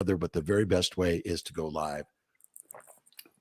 other, but the very best way is to go live.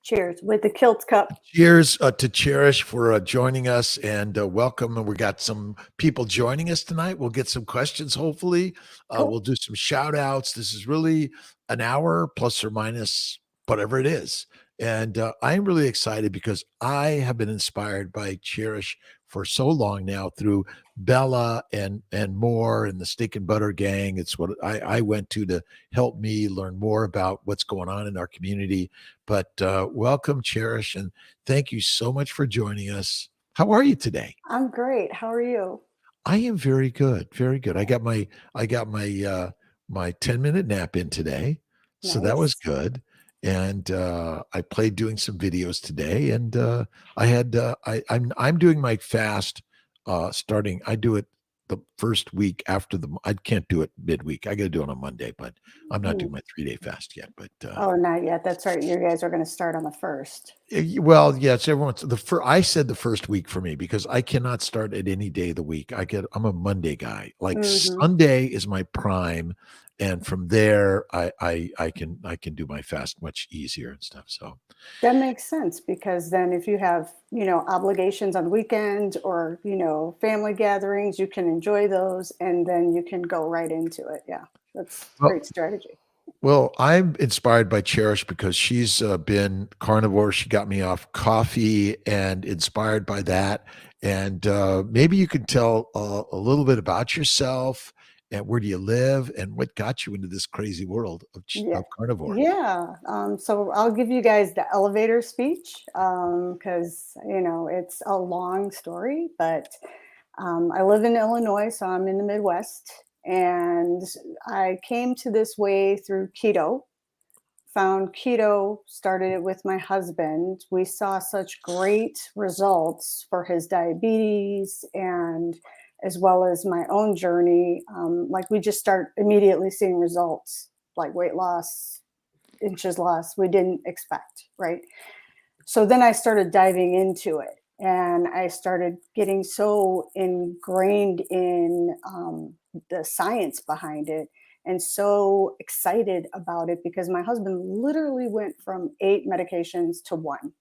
Cheers with the Kiltz cup. Cheers to Cherish for joining us, and welcome. And we got some people joining us tonight. We'll get some questions, hopefully. Cool. We'll do some shout outs. This is really an hour plus or minus whatever it is. And I'm really excited because I have been inspired by Cherish for so long now through Bella and more and the Steak and Butter Gang. It's what I went to help me learn more about what's going on in our community. But welcome, Cherish, and thank you so much for joining us. How are you today? I'm great. How are you? I am very good, very good. I got my my 10-minute nap in today, so that was Nice. good. And I played doing some videos today, and I'm doing my fast starting. I do it the first week after I can't do it midweek. I got to do it on Monday, but I'm not doing my 3-day fast yet. But Oh, not yet. That's right. You guys are going to start on the 1st. well, yeah, it's everyone's I said the first week for me because I cannot start at any day of the week. I'm a Monday guy. Like Sunday is my prime, and from there I can do my fast much easier and stuff. So That makes sense because then if you have, obligations on weekends or, family gatherings, you can enjoy those and then you can go right into it. Yeah. That's great strategy. Well, I'm inspired by Cherish because she's been carnivore. She got me off coffee and inspired by that. And maybe you can tell a little bit about yourself and where do you live and what got you into this crazy world Yeah. of carnivore. Yeah. So I'll give you guys the elevator speech because, it's a long story, but I live in Illinois, so I'm in the Midwest. And I came to this way through keto, found keto, started it with my husband. We saw such great results for his diabetes and as well as my own journey. Like we just start immediately seeing results like weight loss, inches lost we didn't expect, right? So then I started diving into it and I started getting so ingrained in the science behind it and so excited about it because my husband literally went from 8 medications to one.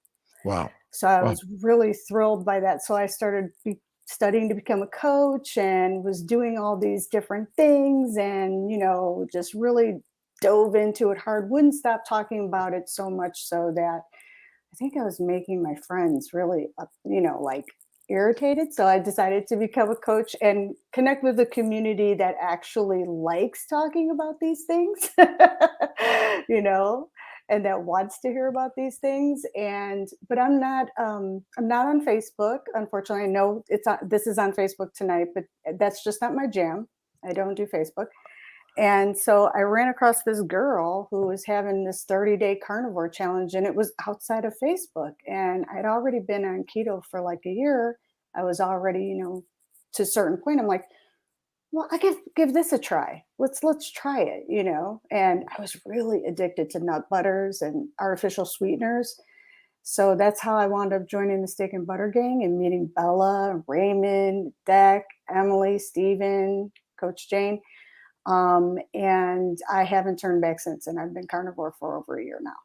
Wow. So I Wow. was really thrilled by that. So I started studying to become a coach and was doing all these different things and, just really dove into it hard, wouldn't stop talking about it so much so that I think I was making my friends really, like irritated. So I decided to become a coach and connect with a community that actually likes talking about these things, you know, and that wants to hear about these things. But I'm not on Facebook. Unfortunately, I know this is on Facebook tonight, but that's just not my jam. I don't do Facebook. And so I ran across this girl who was having this 30-day carnivore challenge, and it was outside of Facebook. And I'd already been on keto for like a year. I was already, to a certain point. I'm like, well, I could give this a try. Let's try it, And I was really addicted to nut butters and artificial sweeteners. So that's how I wound up joining the Steak and Butter Gang and meeting Bella, Raymond, Deck, Emily, Steven, Coach Jane. And I haven't turned back since, and I've been carnivore for over a year now.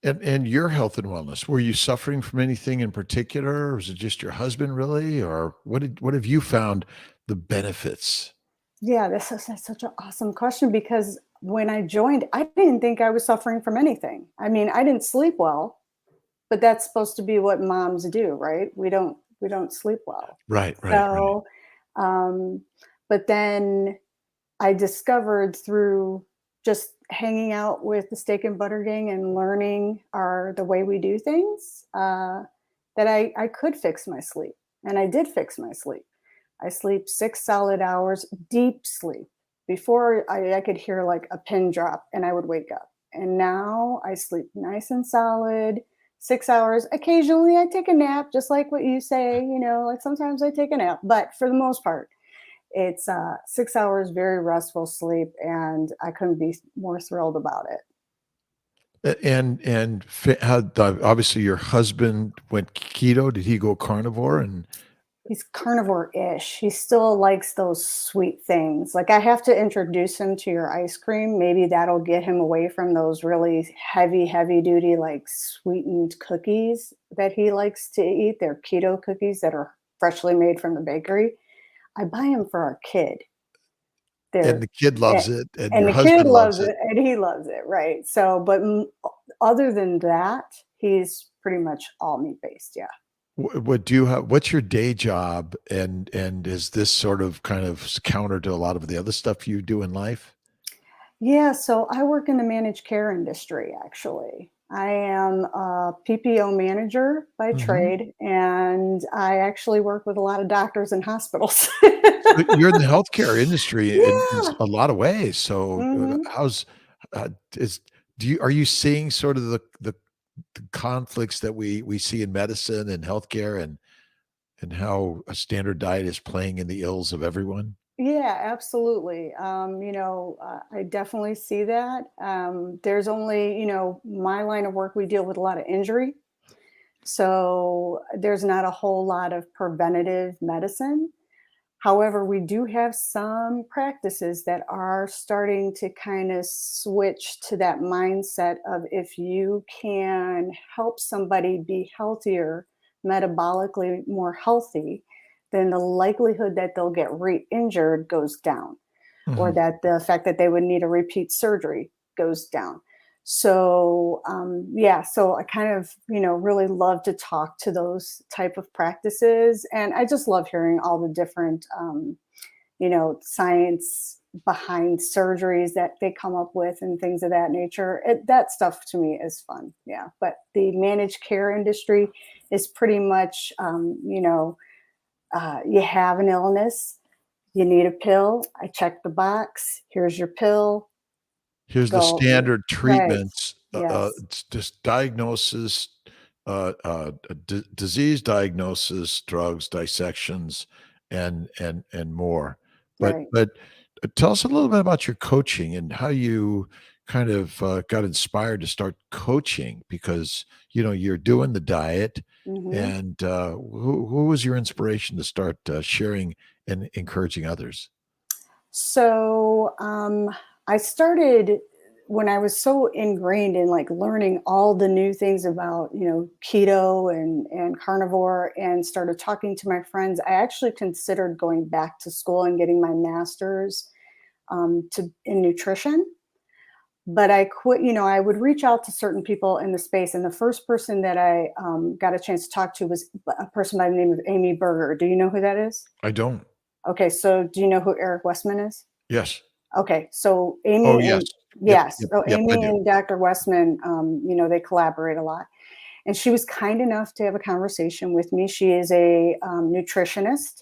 And your health and wellness, were you suffering from anything in particular, or was it just your husband really, or what have you found the benefits? Yeah, that's such an awesome question because when I joined, I didn't think I was suffering from anything. I mean, I didn't sleep well, but that's supposed to be what moms do, right? We don't sleep well. Right. So, but then I discovered through just hanging out with the Steak and Butter Gang and learning the way we do things that I could fix my sleep. And I did fix my sleep. I sleep 6 solid hours, deep sleep. Before I could hear like a pin drop and I would wake up. And now I sleep nice and solid, 6 hours. Occasionally I take a nap, just like what you say, like sometimes I take a nap, but for the most part, it's 6 hours, very restful sleep, and I couldn't be more thrilled about it. And how obviously your husband went keto. Did he go carnivore? And He's carnivore-ish. He still likes those sweet things. Like, I have to introduce him to your ice cream. Maybe that'll get him away from those really heavy, heavy duty, like sweetened cookies that he likes to eat. They're keto cookies that are freshly made from the bakery. I buy them for our kid. And They're the kid a- loves it, and and your the kid husband loves loves it. it and he loves it, right? So, but other than that, he's pretty much all meat based. Yeah. What do you have? What's your day job? And is this sort of kind of counter to a lot of the other stuff you do in life? Yeah, so I work in the managed care industry, actually. I am a PPO manager by Mhm. trade, and I actually work with a lot of doctors and hospitals. So you're in the healthcare industry in Yeah. a lot of ways. So, Mhm. how's is do you are you seeing sort of the conflicts that we see in medicine and healthcare and how a standard diet is playing in the ills of everyone? Yeah, absolutely. I definitely see that. There's only, my line of work, we deal with a lot of injury. So there's not a whole lot of preventative medicine. However, we do have some practices that are starting to kind of switch to that mindset of, if you can help somebody be healthier, metabolically more healthy, then the likelihood that they'll get re-injured goes down, or Mhm. that the fact that they would need a repeat surgery goes down. So yeah, so I kind of, really love to talk to those type of practices, and I just love hearing all the different science behind surgeries that they come up with and things of that nature. That stuff to me is fun. Yeah, but the managed care industry is pretty much you have an illness, you need a pill. I check the box. Here's your pill. Here's the Go. standard Right. treatments, Yes. it's just diagnosis, disease diagnosis, drugs, dissections, and more. Right. But tell us a little bit about your coaching and how you kind of got inspired to start coaching because you're doing the diet, Hmm. and who was your inspiration to start sharing and encouraging others? So I started when I was so ingrained in, like, learning all the new things about keto and carnivore, and started talking to my friends. I actually considered going back to school and getting my master's to in nutrition. But I quit. I would reach out to certain people in the space, and the first person that I got a chance to talk to was a person by the name of Amy Berger. Do you know who that is? I don't. Okay, so do you know who Eric Westman is? Yes. Okay, so Oh, Amy yes. and Yep, yes, yep, so yep, I Amy do. and Dr. Westman, they collaborate a lot. And she was kind enough to have a conversation with me. She is a nutritionist,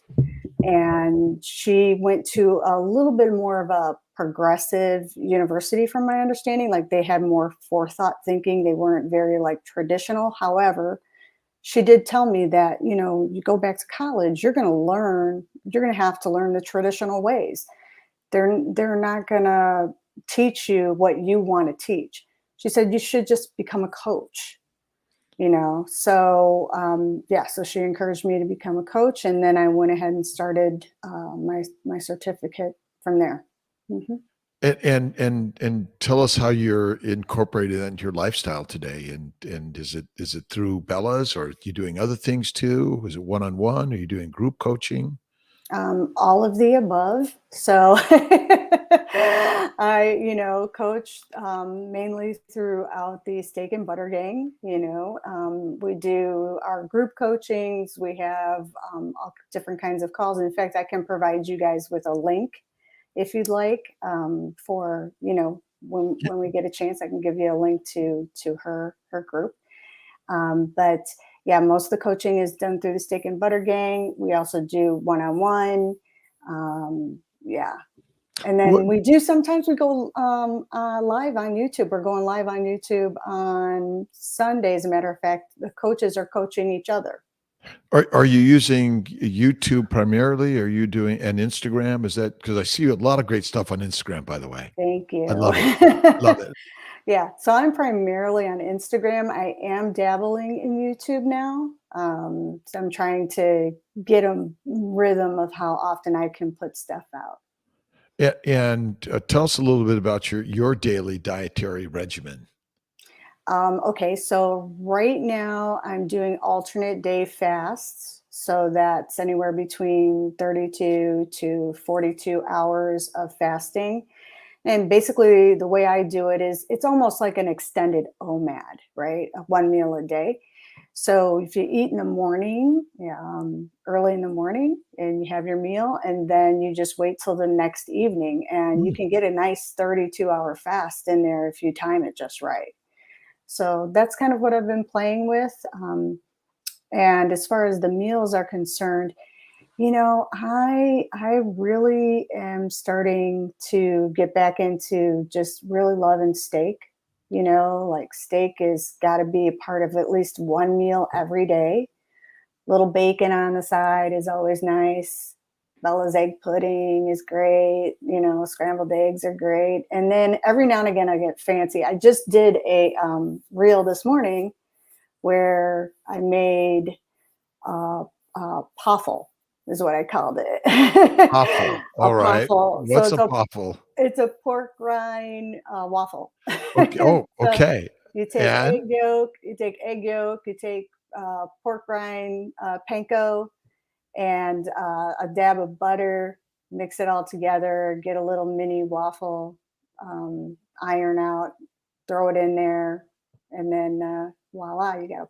and she went to a little bit more of a progressive university, from my understanding. Like, they had more forethought thinking. They weren't very, like, traditional. However, she did tell me that, you go back to college, you're going to have to learn the traditional ways. They're not going to teach you what you want to teach. She said you should just become a coach. So yeah, so she encouraged me to become a coach, and then I went ahead and started my certificate from there. Hmm. And tell us how you're incorporating that into your lifestyle today, and is it through Bella's, or are you doing other things too? Is it one-on-one? Are you doing group coaching? All of the above. So I, coach mainly throughout the Steak and Butter Gang. We do our group coachings. We have all different kinds of calls. In fact, I can provide you guys with a link if you'd like, for when we get a chance. I can give you a link to her group. But yeah, most of the coaching is done through the Steak and Butter Gang. We also do one-on-one. Yeah. And What then we do sometimes we go live on YouTube. We're going live on YouTube on Sunday. As a matter of fact, the coaches are coaching each other. are you using YouTube primarily? Are you doing an Instagram? Is that because I see a lot of great stuff on Instagram, by the way. Thank I you. love it. Love it. Yeah. So I'm primarily on Instagram. I am dabbling in YouTube now. So I'm trying to get a rhythm of how often I can put stuff out. And tell us a little bit about your daily dietary regimen. Okay, so right now I'm doing alternate day fasts. So that's anywhere between 32 to 42 hours of fasting. And basically, the way I do it is it's almost like an extended OMAD, right? One meal a day. So if you eat in the morning, yeah, early in the morning, and you have your meal, and then you just wait till the next evening, and you Mm. can get a nice 32-hour fast in there if you time it just right. So that's kind of what I've been playing with. And as far as the meals are concerned, I really am starting to get back into just really loving steak. Like steak is got to be a part of at least one meal every day. Little bacon on the side is always nice. Bella's egg pudding is great. Scrambled eggs are great. And then every now and again, I get fancy. I just did a reel this morning where I made uh, poffle is what I called it. Poffle. A All right. poffle. So What's it's a a poffle? it's a pork rind waffle. Okay. Oh, So okay. you take And egg yolk, you take pork rind, panko, and a dab of butter. Mix it all together. Get a little mini waffle, iron out, throw it in there, and then voila, you got a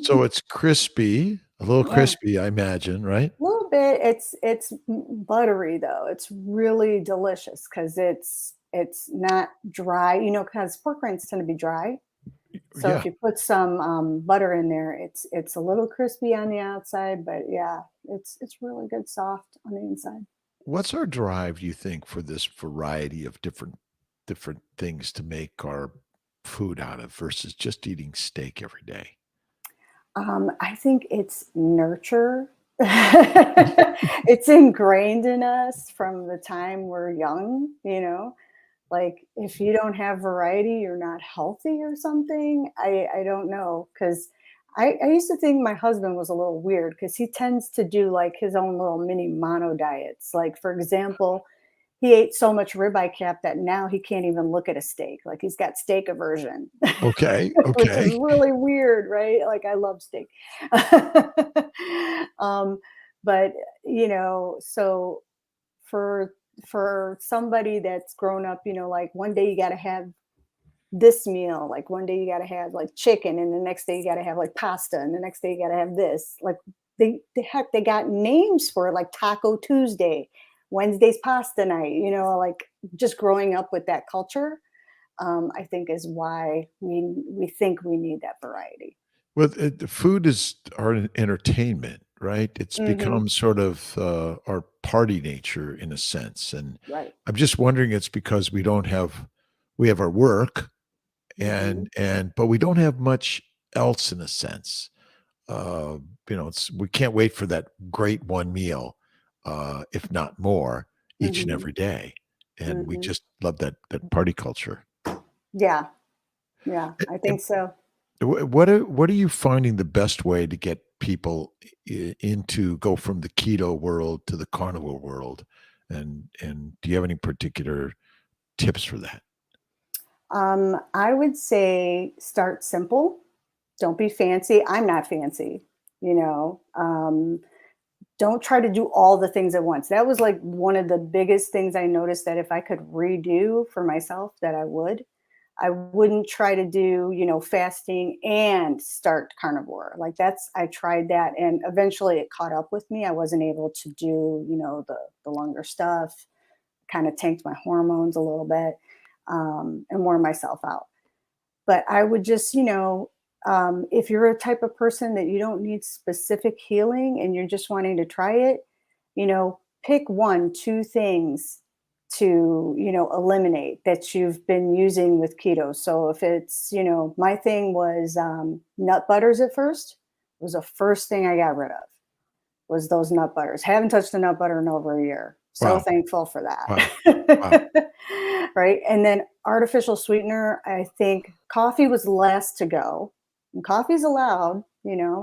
so poffle. it's crispy, a little Yeah. crispy, I imagine, right? A little bit. It's buttery though. It's really delicious because it's not dry. Because pork rinds tend to be dry. So Yeah. if you put some butter in there, it's a little crispy on the outside, but yeah, it's really good, soft on the inside. What's our drive, do you think, for this variety of different things to make our food out of versus just eating steak every day? I think it's nurture. It's ingrained in us from the time we're young. Like, if you don't have variety, you're not healthy or something. I don't know, because I used to think my husband was a little weird because he tends to do like his own little mini mono diets. Like, for example, he ate so much ribeye cap that now he can't even look at a steak. Like, he's got steak aversion, Okay, which is okay. really weird, right? Like, I love steak. um, but so for somebody that's grown up, like one day you got to have this meal, like one day you got to have like chicken, and the next day you got to have like pasta, and the next day you got to have this. Like they got names for it, like Taco Tuesday, Wednesday's pasta night. Like just growing up with that culture, I think is why we think we need that variety. Well, the food is our entertainment, right? It's Hmm. become sort of our party nature in a sense, and Right. I'm just wondering it's because we have our work Hmm. and but we don't have much else in a sense. Uh, it's we can't wait for that great one meal, if not more, each and Hmm. every day, and we Hmm. just love that party culture. Yeah. Yeah. Eh, I eh, think so. what are you finding the best way to get people into go from the keto world to the carnivore world, and do you have any particular tips for that? I would say start simple. Don't be fancy. I'm not fancy, you know. Don't try to do all the things at once. That was like one of the biggest things I noticed, that if I could redo for myself, that I would. I wouldn't try to do, fasting and start carnivore. Like, I tried that and eventually it caught up with me. I wasn't able to do, the longer stuff, kind of tanked my hormones a little bit, and wore myself out. But I would just, if you're a type of person that you don't need specific healing and you're just wanting to try it, pick one, two things to, eliminate that you've been using with keto. So if it's, my thing was nut butters at first, was the first thing I got rid of, was those nut butters. Haven't touched a nut butter in over a year. So Wow, thankful for wow, wow. that. Right. And then artificial sweetener, I think coffee was last to go. And coffee's allowed,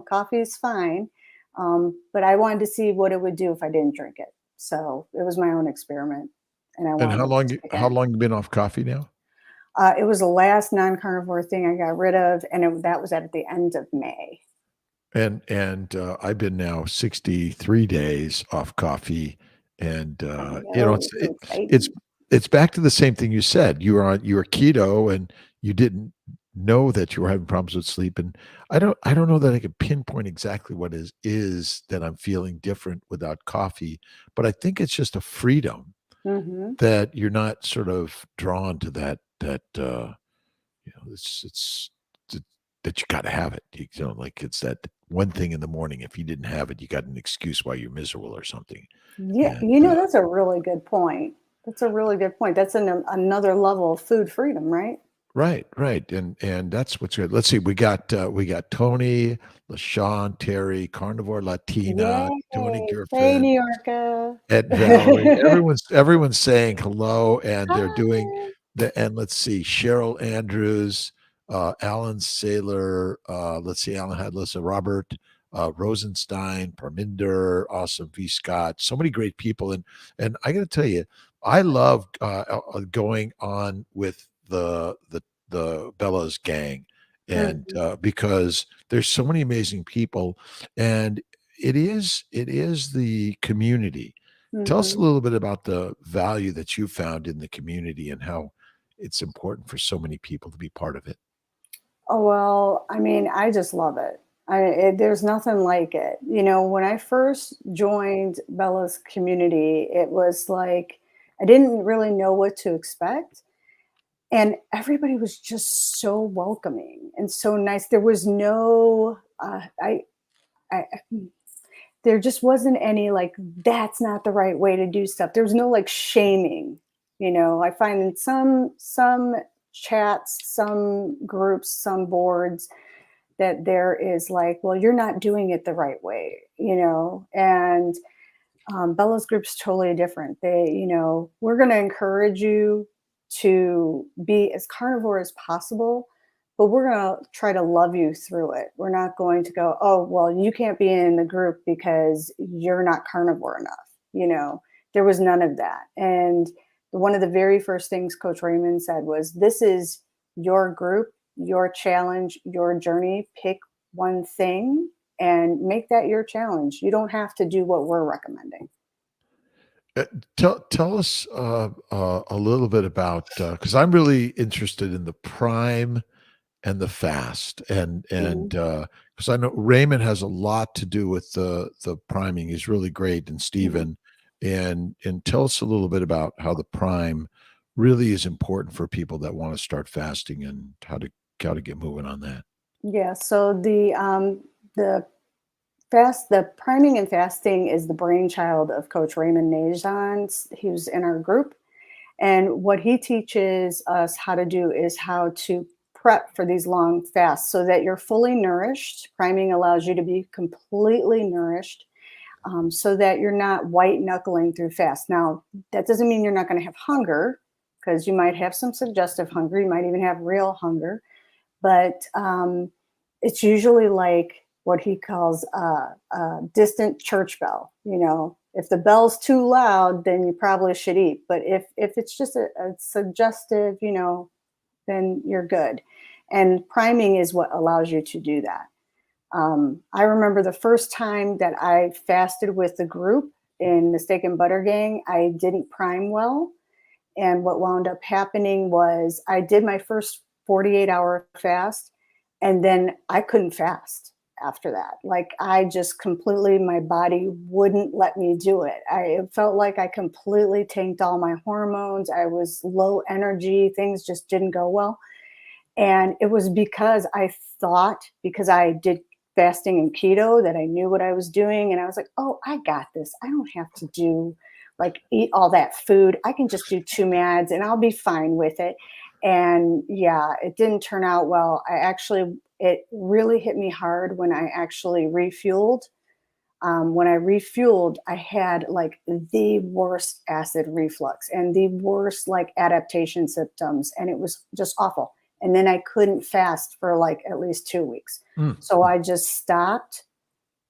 coffee is fine. But I wanted to see what it would do if I didn't drink it. So it was my own experiment, and I And wanted to how again. long you been off coffee now? It was the last non-carnivore thing I got rid of, and that was at the end of May. And I've been now 63 days off coffee, and Oh, it's so it's exciting. it's back to the same thing you said. You were keto, and you didn't know that you were having problems with sleep. And I don't know that I could pinpoint exactly what is that I'm feeling different without coffee, but I think it's just a freedom Hmm. that you're not sort of drawn to it's that you got to have it. Like it's that one thing in the morning. If you didn't have it, you got an excuse why you're miserable or something. Yeah, And that's a really good point. That's a really good point. That's another level of food freedom, right? right, right, and that's what's good. Let's see. We got Tony, LaShawn, Terry, Carnivore Latina, Tony Yay! Hey, Griffin, New Yorker. Ed Valerie. Everyone's saying hello, and they're doing Hi. and let's see, Cheryl Andrews, Alan Saylor, let's see, Alan Hadlissa, Robert, Rosenstein, Parminder, Awesome V. Scott, so many great people. And I gotta tell you, I love going on with the Bella's gang. And Mhm, because there's so many amazing people, and it is the community. Tell us a mhm. little bit about the value that you found in the community and how it's important for so many people to be part of it. Oh, well, I mean, I just love it. There's nothing like it. When I first joined Bella's community, it was like I didn't really know what to expect. And everybody was just so welcoming and so nice. There was no, there just wasn't any like, that's not the right way to do stuff. There was no like shaming. I find in some chats, some groups, some boards, that there is like, well, you're not doing it the right way, and Bella's group's totally different. We're going to encourage you to be as carnivore as possible, but we're going to try to love you through it. We're not going to go, oh, well, you can't be in the group because you're not carnivore enough. You know, there was none of that. And one of the very first things Coach Raymond said was, this is your group, your challenge, your journey. Pick one thing and make that your challenge. You don't have to do what we're recommending. Uh, tell us a little bit about because I'm really interested in the prime and the fast, and Mhm, because I know Raymond has a lot to do with the priming. He's really great, and mhm. Stephen, and tell us a little bit about how the prime really is important for people that want to start fasting and how to get moving on that. Yeah, so the the priming and fasting is the brainchild of Coach Raymond Najan. He was in our group, and what he teaches us how to do is how to prep for these long fasts so that you're fully nourished. Priming allows you to be completely nourished, so that you're not white knuckling through fast. Now, that doesn't mean you're not going to have hunger, because you might have some suggestive hunger. You might even have real hunger, but it's usually like what he calls a distant church bell. If the bell's too loud, then you probably should eat. But if it's just a suggestive, then you're good. And priming is what allows you to do that. I remember the first time that I fasted with the group in the Steak and Butter Gang, I didn't prime well. And what wound up happening was I did my first 48-hour fast, and then I couldn't fast after that. Like, I just completely, my body wouldn't let me do it. It felt like I completely tanked all my hormones. I was low energy. Things just didn't go well. And it was because I thought, because I did fasting and keto, that I knew what I was doing. And I was like, oh, I got this. I don't have to do like eat all that food. I can just do two mads and I'll be fine with it. And yeah, it didn't turn out well. It really hit me hard when I actually refueled. when I refueled, I had like the worst acid reflux and the worst like adaptation symptoms. And it was just awful. And then I couldn't fast for like at least 2 weeks. Mm. So I just stopped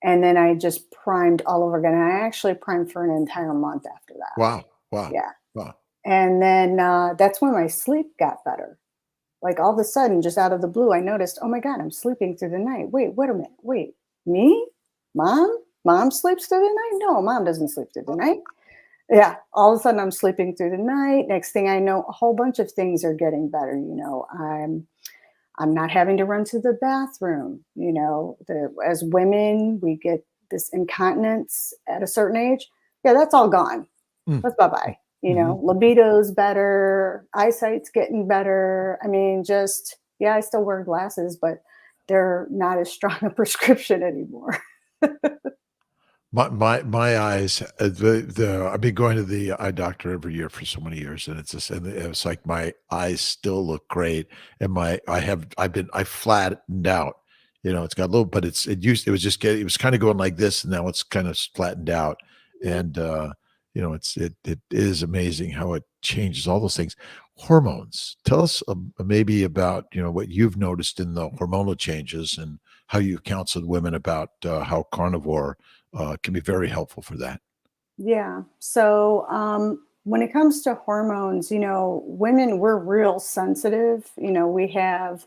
and then I just primed all over again. And I actually primed for an entire month after that. Wow. Wow. Yeah. Wow. And then that's when my sleep got better. Like all of a sudden, just out of the blue, I noticed, oh my God, I'm sleeping through the night. Wait a minute. Wait, me? Mom? Mom sleeps through the night? No, mom doesn't sleep through the night. Yeah. All of a sudden I'm sleeping through the night. Next thing I know, a whole bunch of things are getting better. I'm not having to run to the bathroom. As women, we get this incontinence at a certain age. Yeah, that's all gone. Mm. That's bye-bye. Mhm. Libido's better, eyesight's getting better. I mean, I still wear glasses, but they're not as strong a prescription anymore. My eyes, I've been going to the eye doctor every year for so many years, and it's like my eyes still look great, and I flattened out. It's got a little, but it was kind of going like this, and now it's kind of flattened out, and it is amazing how it changes all those things. Hormones. Tell us maybe about what you've noticed in the hormonal changes and how you've counseled women about how carnivore can be very helpful for that. Yeah. So when it comes to hormones, women, we're real sensitive. We have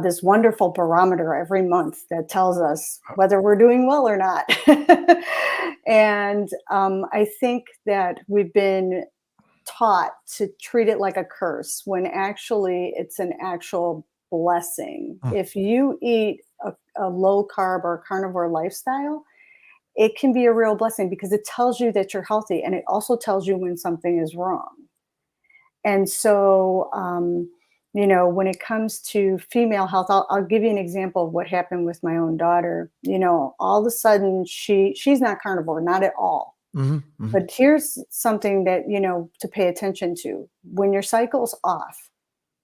this wonderful barometer every month that tells us whether we're doing well or not. And I think that we've been taught to treat it like a curse when actually it's an actual blessing. Mm. If you eat a low carb or carnivore lifestyle, it can be a real blessing because it tells you that you're healthy and it also tells you when something is wrong. And so, when it comes to female health, I'll give you an example of what happened with my own daughter. All of a sudden she's not carnivore, not at all. Mhm, mhm. But here's something that, to pay attention to. When your cycle's off,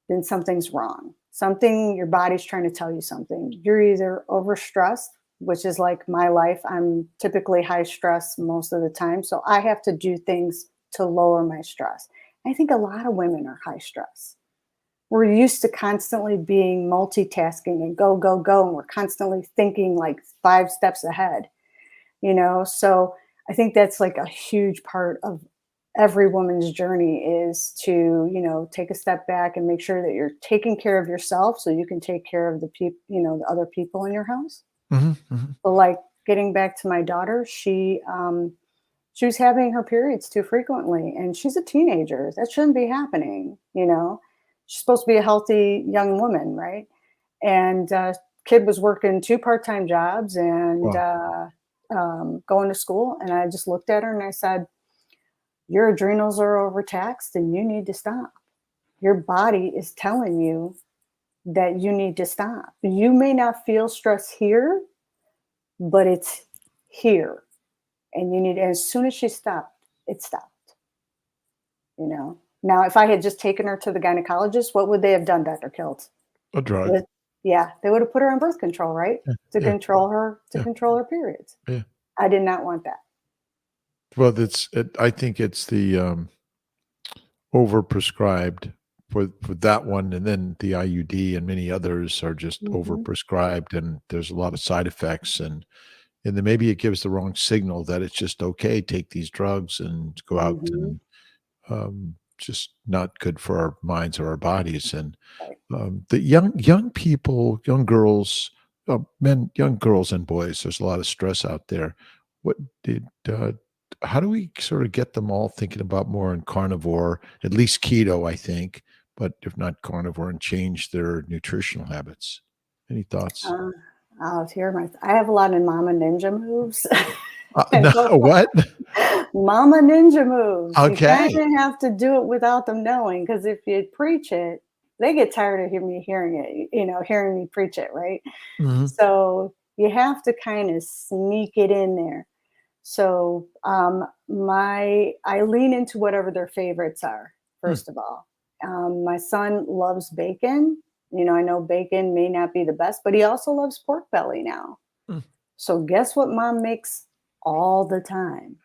then something's wrong. Your body's trying to tell you something. You're either overstressed, which is like my life. I'm typically high stress most of the time. So I have to do things to lower my stress. I think a lot of women are high stress. We're used to constantly being multitasking and go, go, go. And we're constantly thinking like 5 steps ahead, So I think that's like a huge part of every woman's journey is to, take a step back and make sure that you're taking care of yourself so you can take care of the people, the other people in your house. Mhm, mhm. But like getting back to my daughter, she was having her periods too frequently, and she's a teenager. That shouldn't be happening. She's supposed to be a healthy young woman, right? And kid was working 2 part-time jobs and Wow. going to school. And I just looked at her and I said, your adrenals are overtaxed and you need to stop. Your body is telling you that you need to stop. You may not feel stress here, but it's here. And as soon as she stopped, it stopped. Now, if I had just taken her to the gynecologist, what would they have done, Dr. Kiltz? A drug. Would- Yeah, they would have put her on birth control, right? Yeah, To yeah, yeah, control her periods. yeah. I did not want that. Well, I think it's the, overprescribed for that one, and then the IUD and many others are just Mhm, overprescribed, and there's a lot of side effects, and then maybe it gives the wrong signal that it's just okay, take these drugs and go out mhm, and, just not good for our minds or our bodies, and right. the young people, young girls, young girls and boys, there's a lot of stress out there. What did how do we sort of get them all thinking about more in carnivore, at least keto, I think, but if not carnivore, and change their nutritional habits? Any thoughts? Uh, I have a lot of mama ninja moves. No, And so what? mama ninja moves. You kind Okay. of have to do it without them knowing because if you preach it, they get tired of hearing it, hearing me preach it, right? Mhm. So you have to kind of sneak it in there. So I lean into whatever their favorites are, Mm, first of all. My son loves bacon. I know bacon may not be the best, but he also loves pork belly now. mm. So guess what mom makes all the time.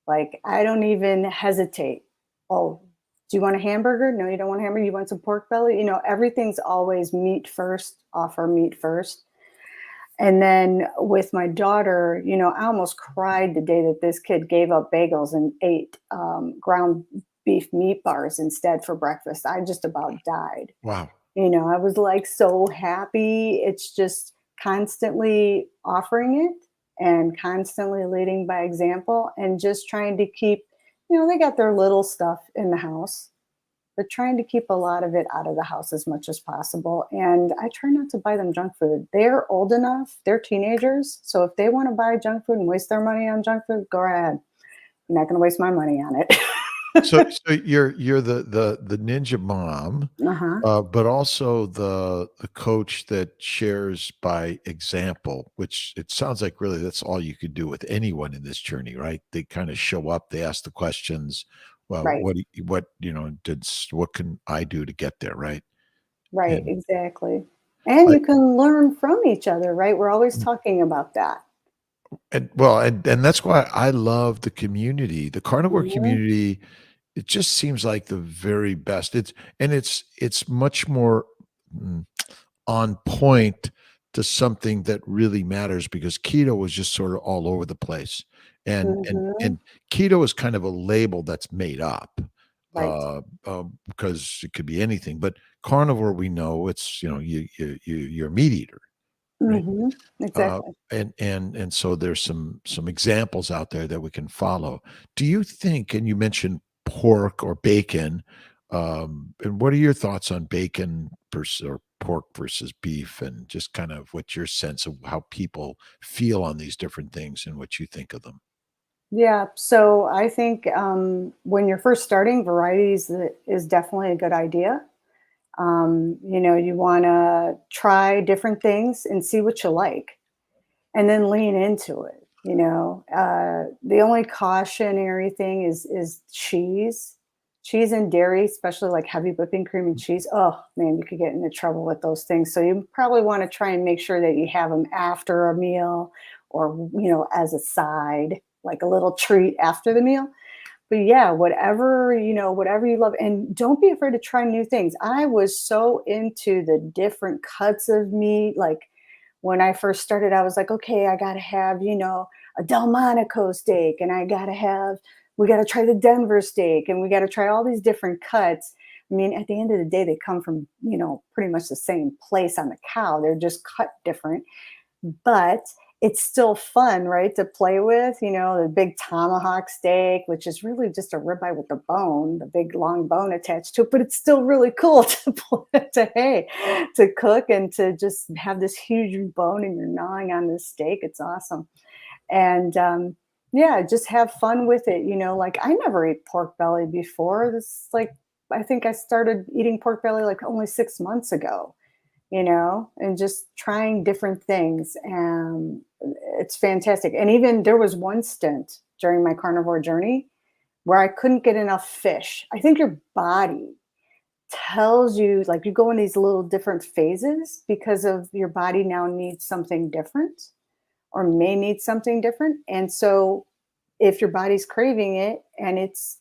Like, I don't even hesitate. Oh, do you want a hamburger? No, you don't want a hamburger. You want some pork belly? Everything's always meat first, offer meat first. And then with my daughter, I almost cried the day that this kid gave up bagels and ate ground beef meat bars instead for breakfast. I just about died. Wow. I was like so happy. It's just constantly offering it and constantly leading by example and just trying to keep, they got their little stuff in the house, but trying to keep a lot of it out of the house as much as possible. And I try not to buy them junk food. They're old enough, they're teenagers. So if they want to buy junk food and waste their money on junk food, go ahead. I'm not going to waste my money on it. So you're the ninja mom, Uh-huh. but also the coach that shares by example, which it sounds like really that's all you could do with anyone in this journey, right? They kind of show up, they ask the questions. Well, Right. what can I do to get there, right? Right, And exactly. And I you can learn from each other, right? We're always talking about that. and that's why I love the community, the carnivore Mhm, community. It just seems like the very best. It's much more mm, on point to something that really matters because keto was just sort of all over the place. And and mhm, and keto is kind of a label that's made up right. because it could be anything. But carnivore, we know it's you're a meat eater, right? Mhm, Uh, exactly. and so there's some examples out there that we can follow. Do you think, and you mentioned pork or bacon, and what are your thoughts on bacon versus or pork versus beef, and just kind of what's your sense of how people feel on these different things and what you think of them? Yeah, so I think, when you're first starting, varieties is definitely a good idea. You wanna try different things and see what you like. And then lean into it. The only cautionary thing is cheese and dairy, especially like heavy whipping cream and cheese. Oh man, you could get into trouble with those things, so you probably want to try and make sure that you have them after a meal, or as a side, like a little treat after the meal. But yeah, whatever you love, and don't be afraid to try new things. I was so into the different cuts of meat. Like, when I first started, I was like, okay, I gotta have, a Delmonico steak, and we gotta try the Denver steak, and we gotta try all these different cuts. I mean, at the end of the day, they come from, pretty much the same place on the cow. They're just cut different, but it's still fun, right, to play with, the big tomahawk steak, which is really just a ribeye with the bone, the big long bone attached to it, but it's still really cool to cook and to just have this huge bone and you're gnawing on this steak. It's awesome. And yeah, just have fun with it. Like, I never ate pork belly before. I think I started eating pork belly like only 6 months ago, and just trying different things. And it's fantastic. And even there was one stint during my carnivore journey where I couldn't get enough fish. I think your body tells you, like, you go in these little different phases because of your body now needs something different or may need something different. And so if your body's craving it and it's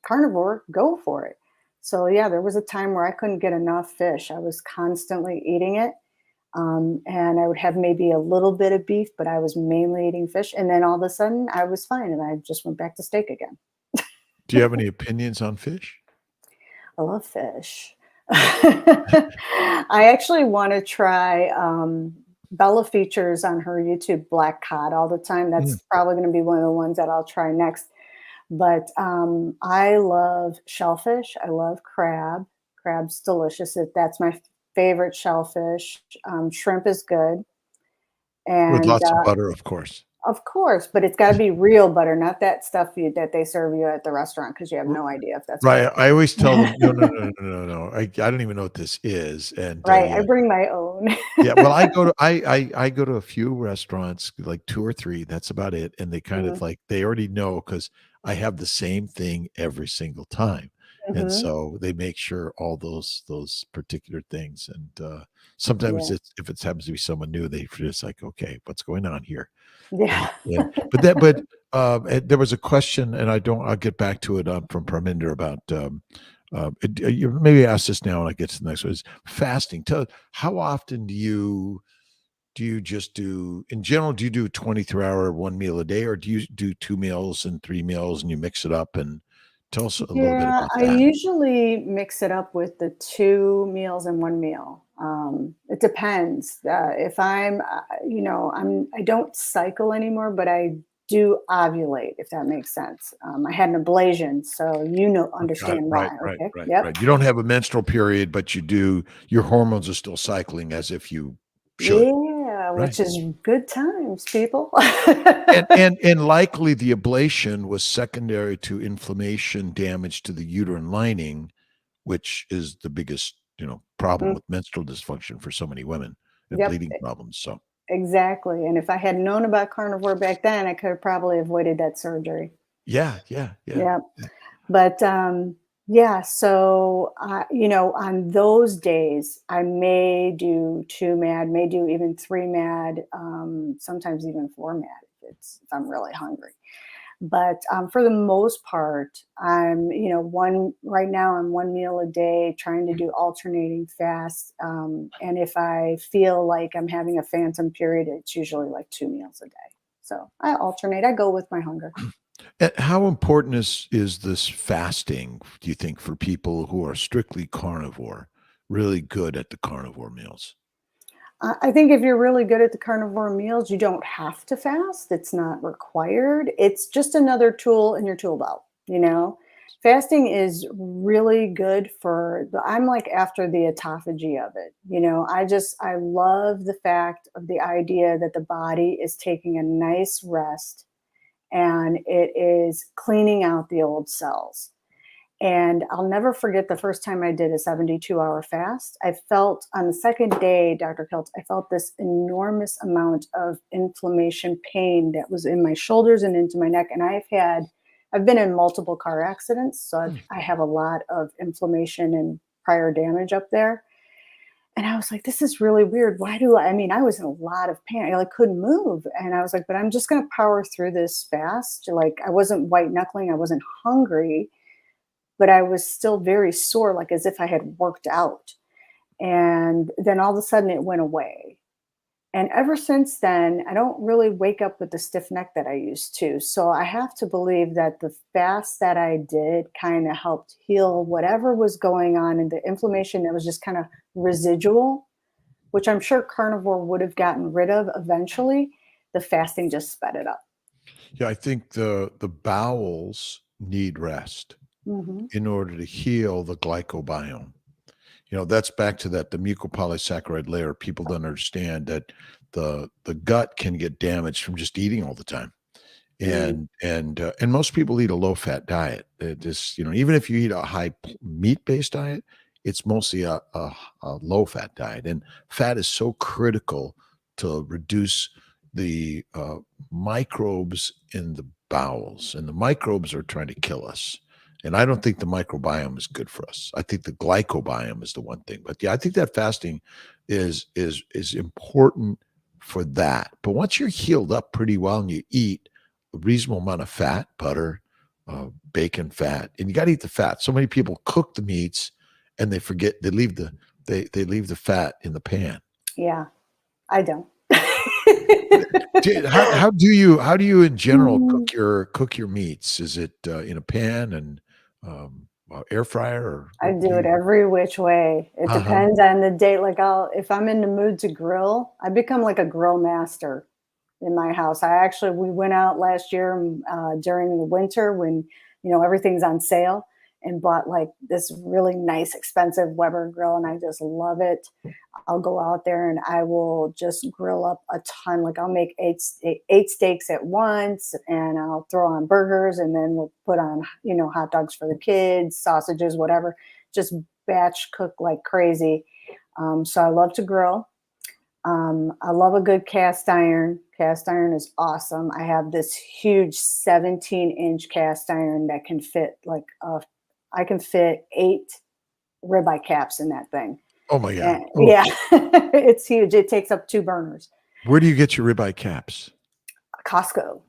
carnivore, go for it. So yeah, there was a time where I couldn't get enough fish. I was constantly eating it. And I would have maybe a little bit of beef, but I was mainly eating fish. And then all of a sudden I was fine and I just went back to steak again. Do you have any opinions on fish? I love fish. I actually want to try, Bella features on her YouTube black cod all the time. Mm. That's probably going to be one of the ones that I'll try next. But I love shellfish. I love crab. Crab's delicious. That's my favorite shellfish. Shrimp is good. With And lots of butter, of course. of course, but it's got to be real butter, not that stuff that they serve you at the restaurant, because you have no idea if that's Right, real. I always tell them, "No, no, no, no, no, no, I don't even know what this is," and, Right. I yeah. bring my own. Yeah, well, I go to a few restaurants, like 2 or 3, that's about it, and they kind of Mhm. like they already know because I have the same thing every single time, And Mhm. so they make sure all those particular things. And sometimes Yeah. if it happens to be someone new, they just like, okay, what's going on here? And Yeah. and but there was a question, and I'll get back to it from Parminder about you maybe ask this now and I get to the next one is fasting. How often do you just do in general, do you do 23-hour one meal a day, or do you do two meals and three meals and you mix it up? And tell us a little bit Yeah, about I that. usually mix it up with the 2 meals and 1 meal. It depends. If I don't cycle anymore, but I do ovulate, if that makes sense. I had an ablation, so Got it. understand Right, why. right, Okay. right, Yep. right. You don't have a menstrual period, but your hormones are still cycling as if you should. Yeah, Right. which is good times, people. And likely the ablation was secondary to inflammation damage to the uterine lining, which is the biggest, problem Mm, with menstrual dysfunction for so many women and yep, bleeding problems. So exactly. And if I had known about carnivore back then, I could have probably avoided that surgery. yeah, yeah, yeah. Yeah. But yeah, so on those days, I may do 2 mad, may do even 3 mad, sometimes even 4 mad if I'm really hungry. But for the most part, I'm one right now. I'm 1 meal a day, trying to do alternating fasts. And if I feel like I'm having a phantom period, it's usually like 2 meals a day. So I alternate. I go with my hunger. And how important is this fasting, do you think, for people who are strictly carnivore, really good at the carnivore meals? I think if you're really good at the carnivore meals, you don't have to fast. It's not required. It's just another tool in your tool belt. Fasting is really good I'm like after the autophagy of it. I love the fact of the idea that the body is taking a nice rest and it is cleaning out the old cells. And I'll never forget the first time I did a 72-hour fast. I felt on the second day, Dr. Kiltz, I felt this enormous amount of inflammation pain that was in my shoulders and into my neck. And I've been in multiple car accidents. So I have a lot of inflammation and prior damage up there. And I was like, this is really weird. I was in a lot of pain. I like couldn't move. And I was like, but I'm just going to power through this fast. Like I wasn't white knuckling. I wasn't hungry, but I was still very sore, like as if I had worked out. And then all of a sudden it went away. And ever since then, I don't really wake up with the stiff neck that I used to. So I have to believe that the fast that I did kind of helped heal whatever was going on and the inflammation that was just kind of residual, which I'm sure carnivore would have gotten rid of eventually. The fasting just sped it up. Yeah, I think the bowels need rest Hmm. in order to heal the glycobiome. That's back to that the mucopolysaccharide layer. People don't understand that the gut can get damaged from just eating all the time. Mm, And most people eat a low fat diet. It just, even if you eat a high meat based diet, it's mostly a low fat diet. And fat is so critical to reduce the microbes in the bowels, and the microbes are trying to kill us. And I don't think the microbiome is good for us. I think the glycobiome is the one thing. But yeah, I think that fasting is important for that. But once you're healed up pretty well and you eat a reasonable amount of fat, butter, bacon fat, and you got to eat the fat. So many people cook the meats and they forget they leave the fat in the pan. yeah, I don't. How do you in general Mm, cook your meats? Is it in a pan and air fryer, or I what do do it you? every which way. It Uh-huh. depends on the day. Like if I'm in the mood to grill, I become like a grill master in my house. We went out last year during the winter when everything's on sale, and bought like this really nice expensive Weber grill, and I just love it. I'll go out there and I will just grill up a ton. Like I'll make eight steaks at once, and I'll throw on burgers, and then we'll put on hot dogs for the kids, sausages, whatever. Just batch cook like crazy. So I love to grill. I love a good cast iron. Cast iron is awesome. I have this huge 17-inch cast iron that can fit like I can fit 8 ribeye caps in that thing. Oh my God. And Oh, yeah, it's huge. It takes up 2 burners. where do you get your ribeye caps? Costco.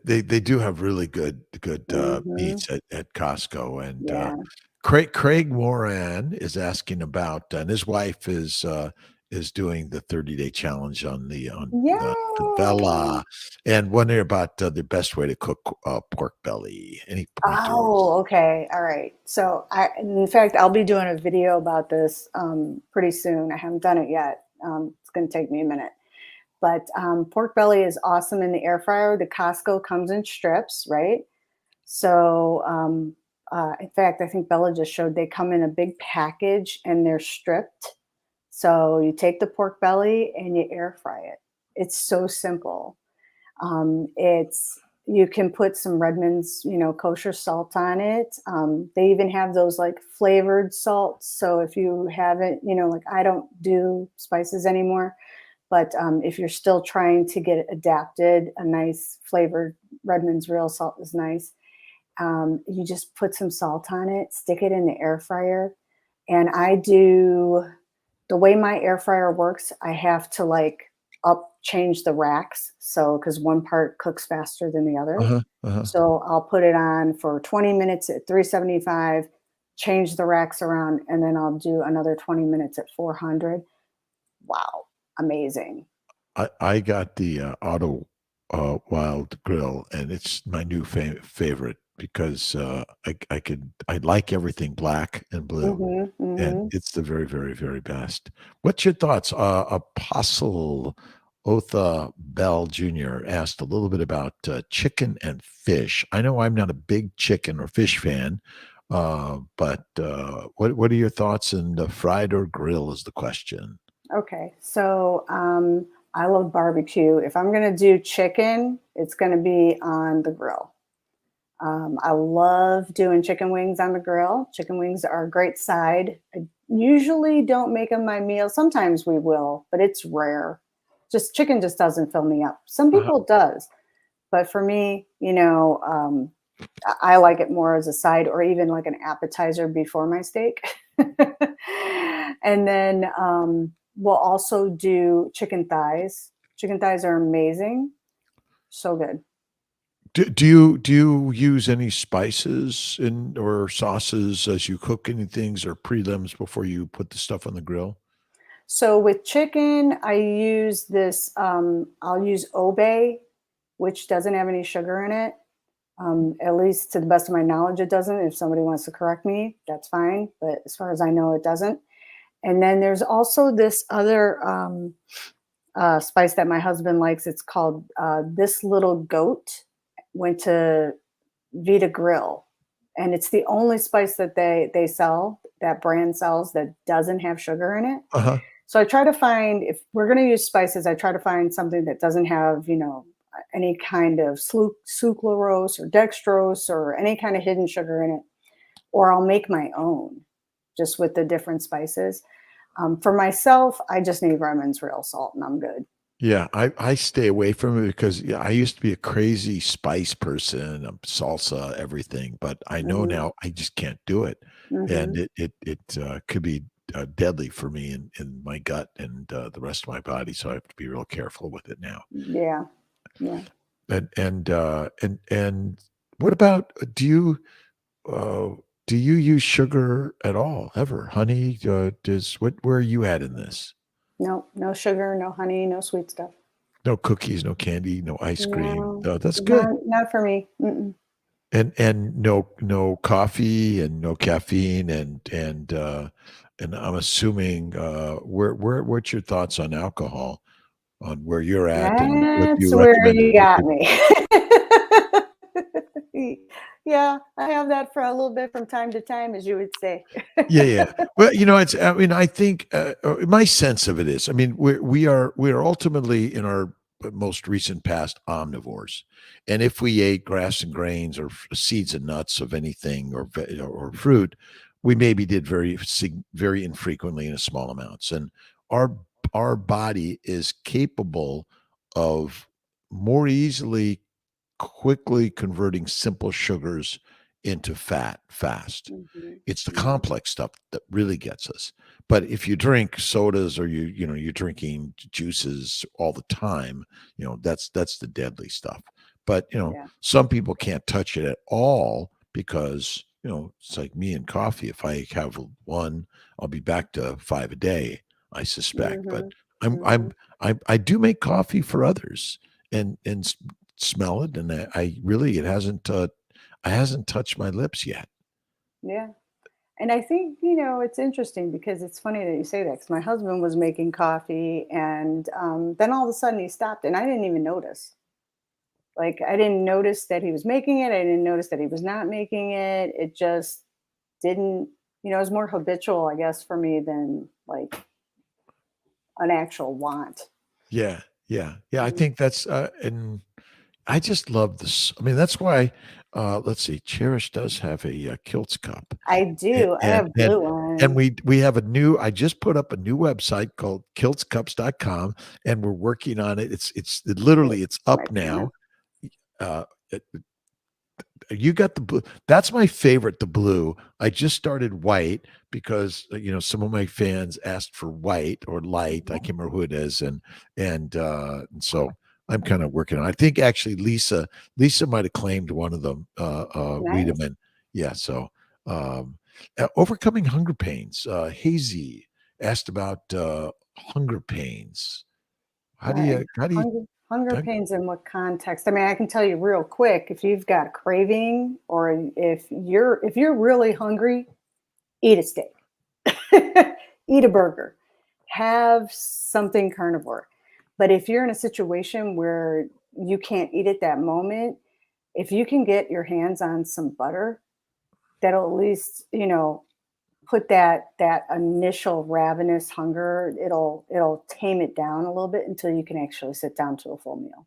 They do have really good Mhm. meats at Costco, and Yeah. Craig Moran is asking about, and his wife is doing the 30-day challenge on the Yay! Vela, and wondering about the best way to cook pork belly. Any pointers? Oh, okay. All right. So in fact, I'll be doing a video about this pretty soon. I haven't done it yet. It's going to take me a minute. But pork belly is awesome in the air fryer. The Costco comes in strips, right? So, in fact, I think Bella just showed they come in a big package and they're stripped. So you take the pork belly and you air fry it. It's so simple. It's You can put some Redmond's, kosher salt on it. They even have those like flavored salts. So if you haven't, like I don't do spices anymore, but if you're still trying to get adapted, a nice flavored Redmond's real salt is nice. You just put some salt on it, stick it in the air fryer. And the way my air fryer works, I have to like change the racks. So, because one part cooks faster than the other. Uh-huh, uh-huh. So I'll put it on for 20 minutes at 375, change the racks around, and then I'll do another 20 minutes at 400. Wow, amazing. I got the Auto Wild grill, and it's my new favorite because I like everything black and blue, Mhm, and mhm. it's the very, very, very best. What's your thoughts? Apostle Otha Bell Jr. asked a little bit about chicken and fish. I know I'm not a big chicken or fish fan, but what are your thoughts? And fried or grill is the question. Okay, so I love barbecue. If I'm gonna do chicken, it's gonna be on the grill. I love doing chicken wings on the grill. Chicken wings are a great side. I usually don't make them my meal. Sometimes we will, but it's rare. Just chicken just doesn't fill me up. Some Uh-huh. people does, but for me, I like it more as a side or even like an appetizer before my steak. And then we'll also do chicken thighs. Chicken thighs are amazing. So good. Do you use any spices in or sauces as you cook any things or prelims before you put the stuff on the grill? So with chicken, I'll use Obey, which doesn't have any sugar in it. At least to the best of my knowledge, it doesn't. If somebody wants to correct me, that's fine. But as far as I know, it doesn't. And then there's also this other spice that my husband likes. It's called This Little Goat. Went to Vita Grill, and it's the only spice that they sell, that brand sells, that doesn't have sugar in it. Uh-huh. So I try to find, if we're going to use spices, I try to find something that doesn't have, any kind of sucralose or dextrose or any kind of hidden sugar in it, or I'll make my own just with the different spices. For myself, I just need Redmond's real salt and I'm good. Yeah, I stay away from it because, yeah, I used to be a crazy spice person, salsa, everything, but I know Hmm. now I just can't do it, and Hmm. it could be deadly for me in my gut and the rest of my body, so I have to be real careful with it now. Yeah. Yeah. And what about uh, do you use sugar at all ever? Honey, does what where are you at in this? No, no sugar, no honey, no sweet stuff. No cookies, no candy, no ice cream. No, That's good. not for me. Mm-mm. And no coffee and no caffeine and I'm assuming, what's your thoughts on alcohol, on where you're at and what That's you where recommend you other got people? me. Yeah, I have that for a little bit from time to time, as you would say. Yeah, yeah. Well, it's I mean, I think, my sense of it is, I mean, we are ultimately in our most recent past omnivores, and if we ate grass and grains or seeds and nuts of anything or fruit, we maybe did very infrequently in a small amounts, and our our body is capable of more easily quickly converting simple sugars into fat fast. Mhm. It's the Mhm. complex stuff that really gets us. But if you drink sodas or you're drinking juices all the time, that's the deadly stuff. But Yeah. some people can't touch it at all because it's like me and coffee. If I have one, I'll be back to five a day, I suspect. But Mhm. I'm I'm Mhm. I do make coffee for others and smell it, and I really it hasn't touched my lips yet. Yeah. And I think, it's interesting because it's funny that you say that because my husband was making coffee and then all of a sudden he stopped and I didn't even notice. Like, I didn't notice that he was making it. I didn't notice that he was not making it. It just didn't, it was more habitual, I guess, for me than like an actual want. Yeah, yeah, yeah. I Mhm. think that's and I just love this. I mean, that's why. Let's see, Cherish does have a Kiltz cup, I and do. I and have and, blue and ones. we have a new. I just put up a new website called kiltzcups.com, and we're working on it. Wait, Literally it's my up banner. now. Uh, you got the blue. That's my favorite, the blue. I just started white because some of my fans asked for white or light. I Mhm. can't remember who it is, and so I'm kind of working on. I think actually Lisa might have claimed one of them. Nice. Wiedemann, yeah. So overcoming hunger pains. Hazy asked about hunger pains. How do Right. you? How do you? Hunger pains in what context? I mean, I can tell you real quick, if you've got a craving or if you're really hungry, eat a steak. Eat a burger. Have something carnivore. But if you're in a situation where you can't eat at that moment, if you can get your hands on some butter, that'll at least, put that initial ravenous hunger, it'll tame it down a little bit until you can actually sit down to a full meal.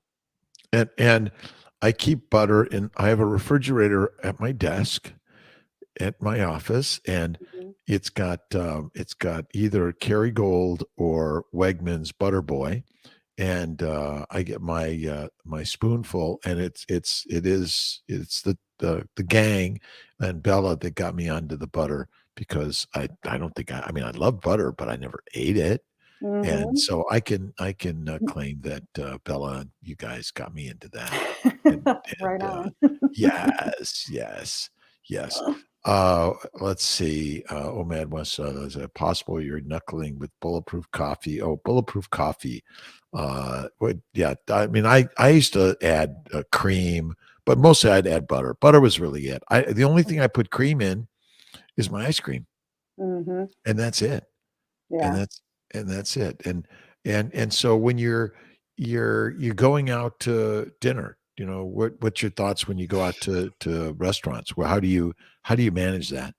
And I keep butter in. I have a refrigerator at my desk at my office, and Mhm. it's got either Kerrygold or Wegmans Butter Boy, and I get my spoonful, and it's the gang and Bella that got me onto the butter because I don't think I mean I love butter, but I never ate it. And Mhm. so I can claim that, Bella, you guys got me into that. And Right and, on. yes, yes, yes. Let's see, Omad wants, is it possible you're knuckling with Bulletproof coffee? Oh, Bulletproof coffee. Yeah, I mean, I used to add, cream, but mostly I'd add butter. Butter was really it. The only thing I put cream in is my ice cream, Mhm. and that's it and Yeah. that's it. And so when you're going out to dinner, what's your thoughts when you go out to restaurants? Well, how do you manage that?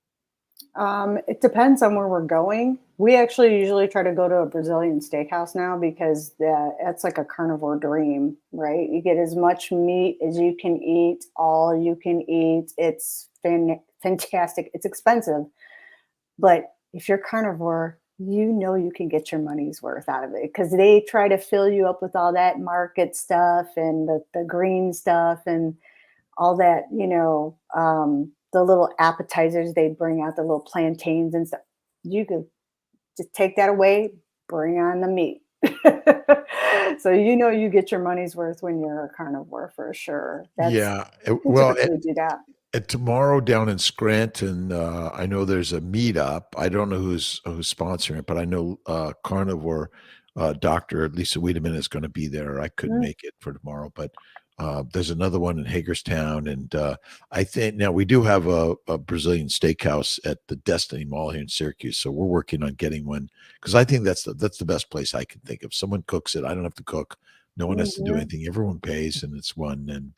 It depends on where we're going. We actually usually try to go to a Brazilian steakhouse now because that's like a carnivore dream, right? You get as much meat as you can eat, all you can eat. It's fantastic. It's expensive, but if you're carnivore, you can get your money's worth out of it because they try to fill you up with all that market stuff and the green stuff and all that, the little appetizers they bring out, the little plantains and stuff. You could just take that away, bring on the meat. So you get your money's worth when you're a carnivore for sure. Yeah, We typically do that. tomorrow down in Scranton, I know there's a meetup. I don't know who's sponsoring it, but I know Carnivore Doctor Lisa Wiedemann is going to be there. I couldn't Mm, make it for tomorrow, but there's another one in Hagerstown, and I think now we do have a Brazilian steakhouse at the Destiny Mall here in Syracuse, so we're working on getting one because I think that's the best place I can think of. Someone cooks it. I don't have to cook. No one has to do mhm. anything. Everyone pays, and it's one. And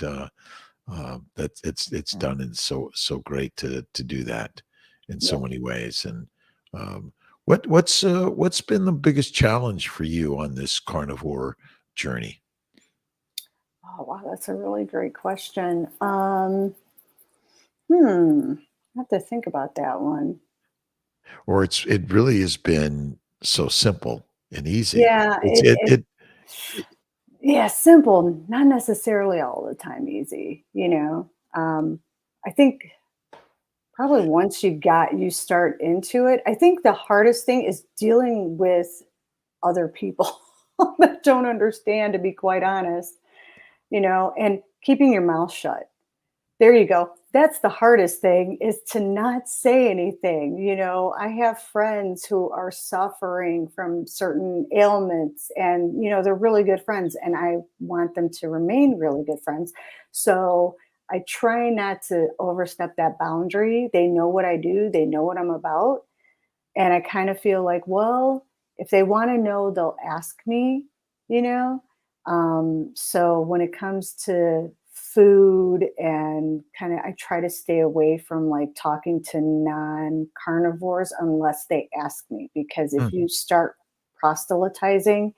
that's it's done and so great to do that in so Yeah. many ways. And um, what's been the biggest challenge for you on this carnivore journey? Oh, wow, that's a really great question. I have to think about that one. Or it really has been so simple and easy. Yeah, It's yeah, simple, not necessarily all the time easy. I think Probably once you start into it. I think the hardest thing is dealing with other people that don't understand, to be quite honest, and keeping your mouth shut. There you go. That's the hardest thing, is to not say anything. I have friends who are suffering from certain ailments, and they're really good friends, and I want them to remain really good friends. So I try not to overstep that boundary. They know what I do, they know what I'm about. And I kind of feel like, well, if they want to know, they'll ask me, you know? So when it comes to food and kind of, I try to stay away from like talking to non carnivores unless they ask me, because if Mhm. you start proselytizing,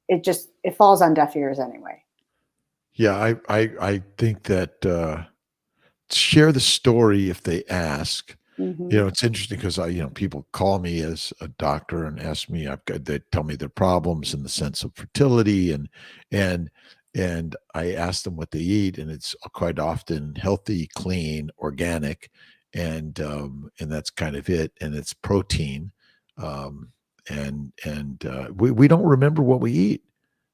it falls on deaf ears anyway. Yeah, I think that, share the story if they ask. Hmm. It's interesting because people call me as a doctor and ask me, they tell me their problems in the sense of fertility and and I ask them what they eat, and it's quite often healthy, clean, organic, and that's kind of it, and it's protein, um, and we don't remember what we eat.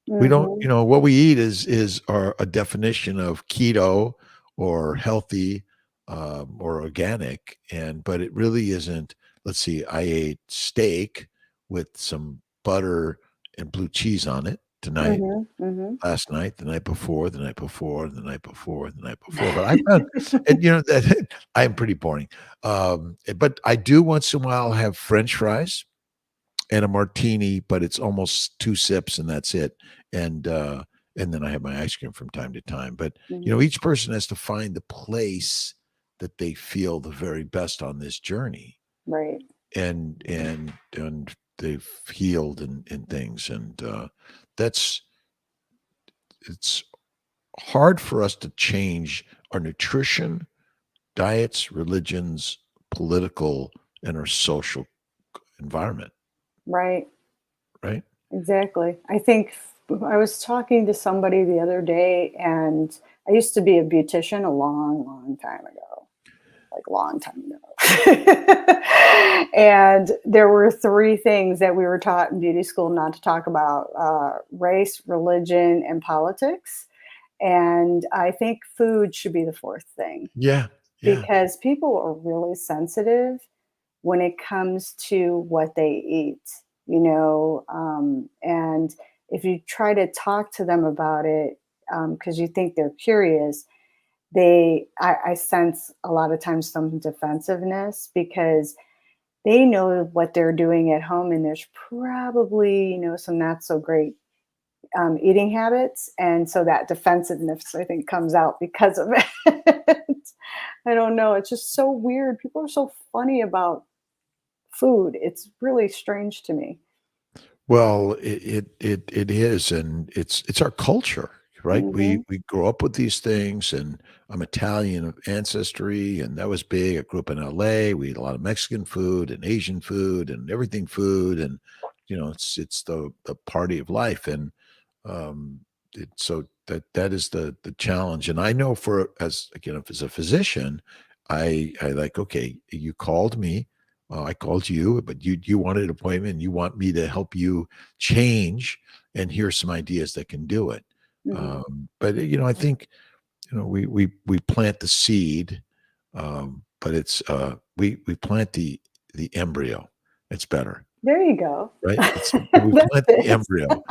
We don't, Hmm. what we eat is our a definition of keto or healthy, or organic, but it really isn't. Let's see, I ate steak with some butter and blue cheese on it tonight, Hmm. Hmm. last night, the night before, the night before, the night before, the night before. But I found, and that I am pretty boring. But I do once in a while have French fries and a martini, but it's almost 2 sips and that's it. And then I have my ice cream from time to time. But, Hmm. each person has to find the place that they feel the very best on this journey. Right. And they've healed and things. And that's it's hard for us to change our nutrition, diets, religions, political, and our social environment, Right. right? Exactly. I think I was talking to somebody the other day, and I used to be a beautician a long, long time ago, like long time ago. And there were three things that we were taught in beauty school not to talk about: race, religion, and politics. And I think food should be the fourth thing, Yeah, yeah. because people are really sensitive when it comes to what they eat, and if you try to talk to them about it, because you think they're curious, I sense a lot of times some defensiveness, because they know what they're doing at home, and there's probably, some not so great eating habits. And so that defensiveness, I think, comes out because of it. I don't know. It's just so weird. People are so funny about food. It's really strange to me. Well, it is, and it's our culture, right? We Mhm. we grow up with these things, and I'm Italian of ancestry, and that was big. I grew up in LA. We ate a lot of Mexican food and Asian food and everything food, and it's the party of life, and so that is the challenge. And I know for as again as a physician, I like, okay, you called me, I called you, but you wanted an appointment, and you want me to help you change, and here's some ideas that can do it. Mhm. But I think we plant the seed, but it's we plant the embryo. It's better, There you go. right? We That plant the fits. embryo,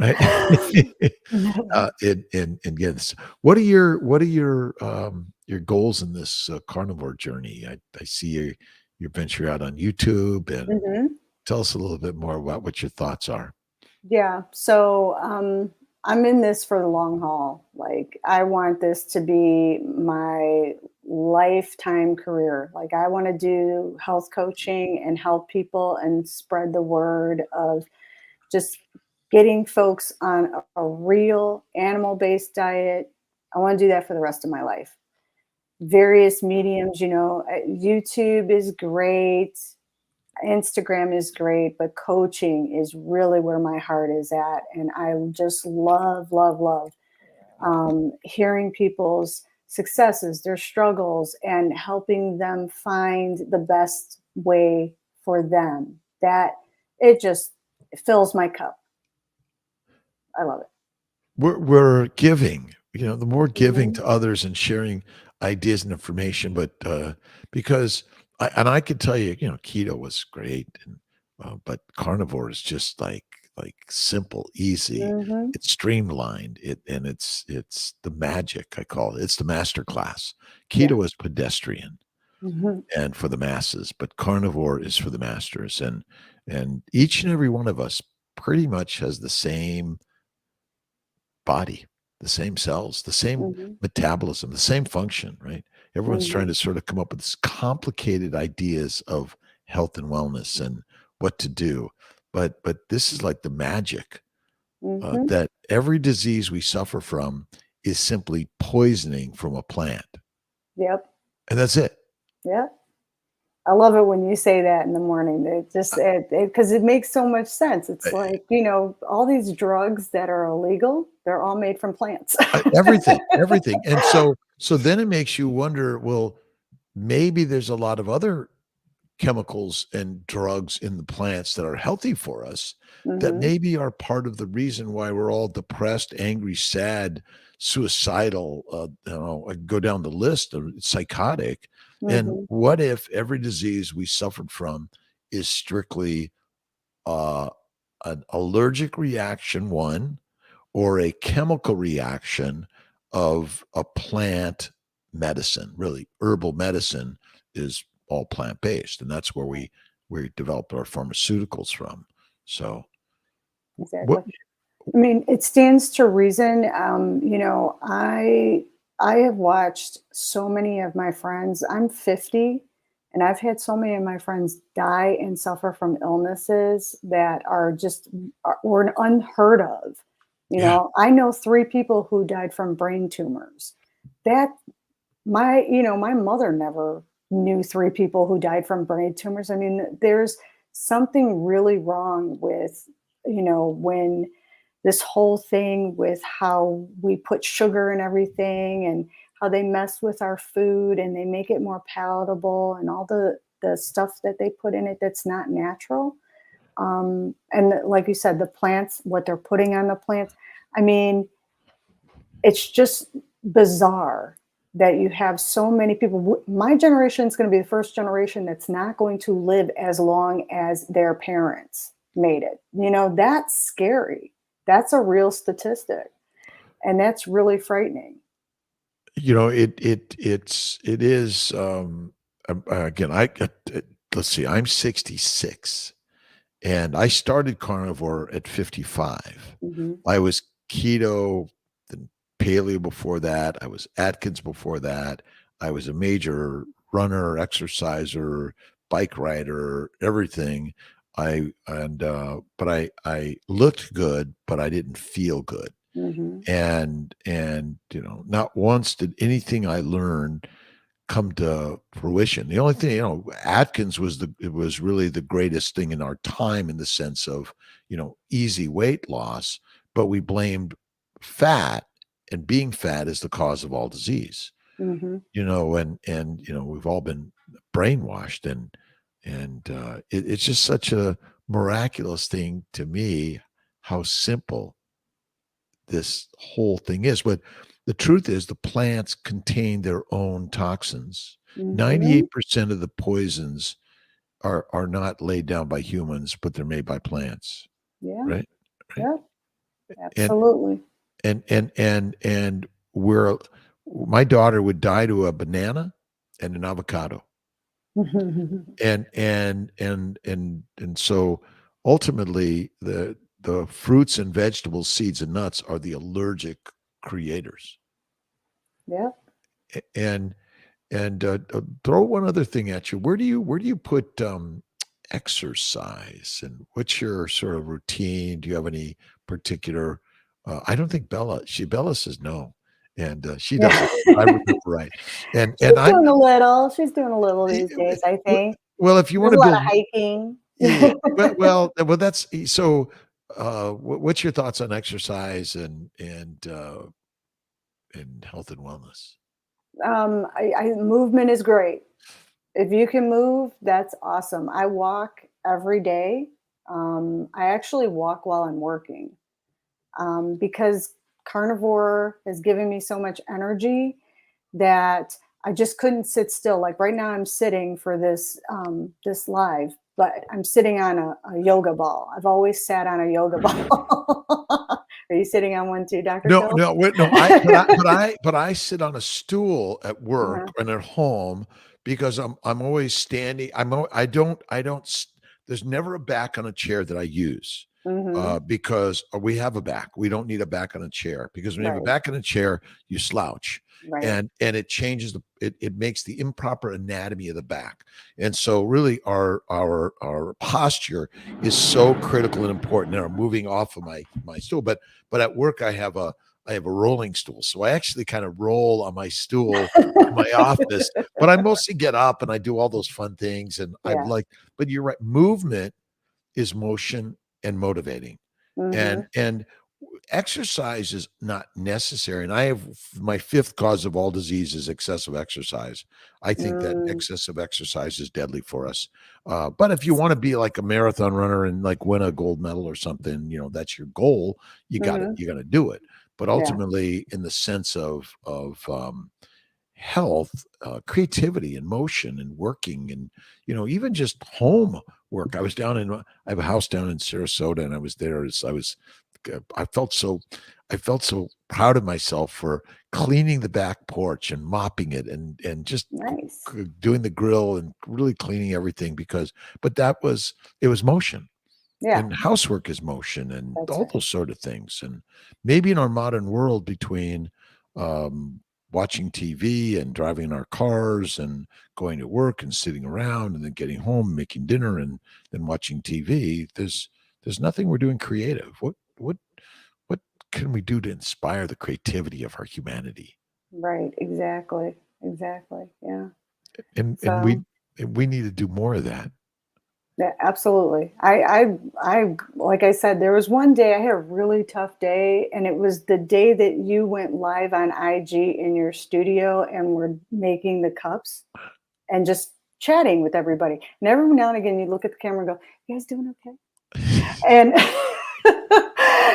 right? And yes, what are your goals in this carnivore journey? I see you venture out on YouTube, and Mhm. tell us a little bit more about what your thoughts are. Yeah. So I'm in this for the long haul. Like, I want this to be my lifetime career. Like, I want to do health coaching and help people and spread the word of just getting folks on a real animal based diet. I want to do that for the rest of my life. Various mediums, YouTube is great. Instagram is great, but coaching is really where my heart is at. And I just love, love, love hearing people's successes, their struggles, and helping them find the best way for them. That it just fills my cup. I love it. We're giving, the more giving Mhm. to others and sharing ideas and information, but, because I could tell you, keto was great and, but carnivore is just like simple, easy, Mhm. it's streamlined, it's the magic, I call it. It's the master class. Yeah. Keto is pedestrian Mhm. and for the masses, but carnivore is for the masters, and each and every one of us pretty much has the same body, the same cells, the same Mhm. metabolism, the same function, right? Everyone's trying Mhm. to sort of come up with this complicated ideas of health and wellness and what to do. But this is like the magic, Mhm. that every disease we suffer from is simply poisoning from a plant, Yep. and that's it. Yep. I love it when you say that in the morning. It just because it makes so much sense. It's like, all these drugs that are illegal, they're all made from plants. Everything, everything, and so then it makes you wonder, well, maybe there's a lot of other chemicals and drugs in the plants that are healthy for us that Mhm. maybe are part of the reason why we're all depressed, angry, sad, suicidal. I go down the list of psychotic. And Mhm. what if every disease we suffered from is strictly uh, an allergic reaction, one, or a chemical reaction of a plant medicine? Really, herbal medicine is all plant based, and that's where we developed our pharmaceuticals from. So, what? Exactly. I mean, it stands to reason. I have watched so many of my friends. I'm 50, and I've had so many of my friends die and suffer from illnesses that are just were unheard of. Yeah, I know 3 people who died from brain tumors. That my mother never knew 3 people who died from brain tumors. I mean, there's something really wrong with, when this whole thing with how we put sugar in everything and how they mess with our food and they make it more palatable and all the stuff that they put in it that's not natural. And like you said, the plants, what they're putting on the plants. I mean, it's just bizarre that you have so many people. My generation is going to be the first generation that's not going to live as long as their parents made it. That's scary. That's a real statistic. And that's really frightening. it is. Again, let's see. I'm 66. And I started carnivore at 55. Hmm. I was keto, then paleo before that. I was Atkins before that. I was a major runner, exerciser, bike rider, everything. But I looked good, but I didn't feel good. Hmm. And not once did anything I learned come to fruition. The only thing, Atkins it was really the greatest thing in our time in the sense of, easy weight loss, but we blamed fat, and being fat is the cause of all disease. Hmm. And we've all been brainwashed, and it's just such a miraculous thing to me how simple this whole thing is. But the truth is, the plants contain their own toxins. Hmm. 98% of the poisons are not laid down by humans, but they're made by plants, Yeah. right? Right. Yeah. And Absolutely. and we're my daughter would die to a banana and an avocado. And so ultimately the fruits and vegetables, seeds and nuts are the allergic creators. Yeah. And throw one other thing at you. Where do you put exercise, and what's your sort of routine? Do you have any particular? I don't think Bella says no, and she Yeah. doesn't. I remember right, and She's I'm doing a little. She's doing a little eh, these eh, days, I w- think. well, if you There's want a to lot of build, hiking. yeah, well, that's so. What's your thoughts on exercise and health and wellness? Movement is great. If you can move, that's awesome. I walk every day. I actually walk while I'm working, because carnivore has given me so much energy that I just couldn't sit still. Like right now, I'm sitting for this live, but I'm sitting on a yoga ball. I've always sat on a yoga ball. Are you sitting on one too, Dr. No, Kill? no, wait, no. But I sit on a stool at work Uh-huh. and at home because I'm always standing. I don't. There's never a back on a chair that I use, Mm-hmm. because we have a back. We don't need a back on a chair because when you have a Right. back on a chair, you slouch, Right. and it changes it makes the improper anatomy of the back, and so really our posture is so critical and important. And I'm moving off of my stool, but at work I have a rolling stool. So I actually kind of roll on my stool in my office, but I mostly get up and I do all those fun things. And I Yeah. like, but you're right. Movement is motion and motivating. Mm-hmm. And exercise is not necessary. And I have my fifth cause of all disease is excessive exercise. I think that Mm. excessive exercise is deadly for us. But if you want to be like a marathon runner and like win a gold medal or something, that's your goal. Mm-hmm. You got to do it. But Yeah. ultimately, in the sense of health, creativity, and motion, and working, and even just home work. I have a house down in Sarasota, and I was there as I was. I felt so, I felt so proud of myself for cleaning the back porch and mopping it, and just Nice. doing the grill and really cleaning everything but it was motion, Yeah. and housework is motion, and That's all right. those sort of things. And maybe in our modern world, between um, watching TV and driving in our cars and going to work and sitting around and then getting home, making dinner, and then watching TV, there's nothing we're doing creative. What can we do to inspire the creativity of our humanity? Right. Exactly. Exactly. Yeah. And So we need to do more of that. yeah, absolutely. Like I said, there was one day I had a really tough day, and it was the day that you went live on IG in your studio and were making the cups and just chatting with everybody. And every now and again, you look at the camera and go, "You guys doing okay?" And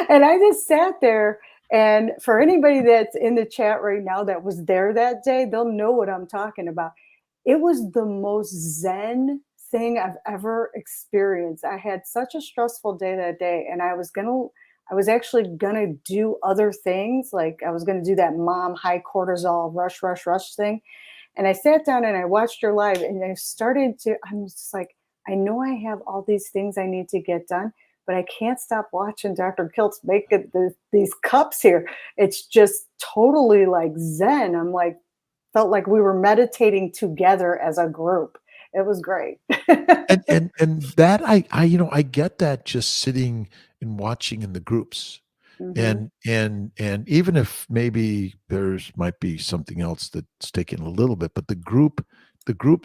and I just sat there. And for anybody that's in the chat right now that was there that day, they'll know what I'm talking about. It was the most zen thing I've ever experienced. I had such a stressful day that day, and I was actually gonna do other things. Like I was gonna do that mom high cortisol rush, rush, rush thing. And I sat down and I watched her live, and I'm just like, I know I have all these things I need to get done, but I can't stop watching Dr. Kiltz make these cups here. It's just totally like zen. I'm like, felt like we were meditating together as a group. It was great. And that I get that just sitting and watching in the groups. Hmm. And even if maybe there's might be something else that's taking a little bit, but the group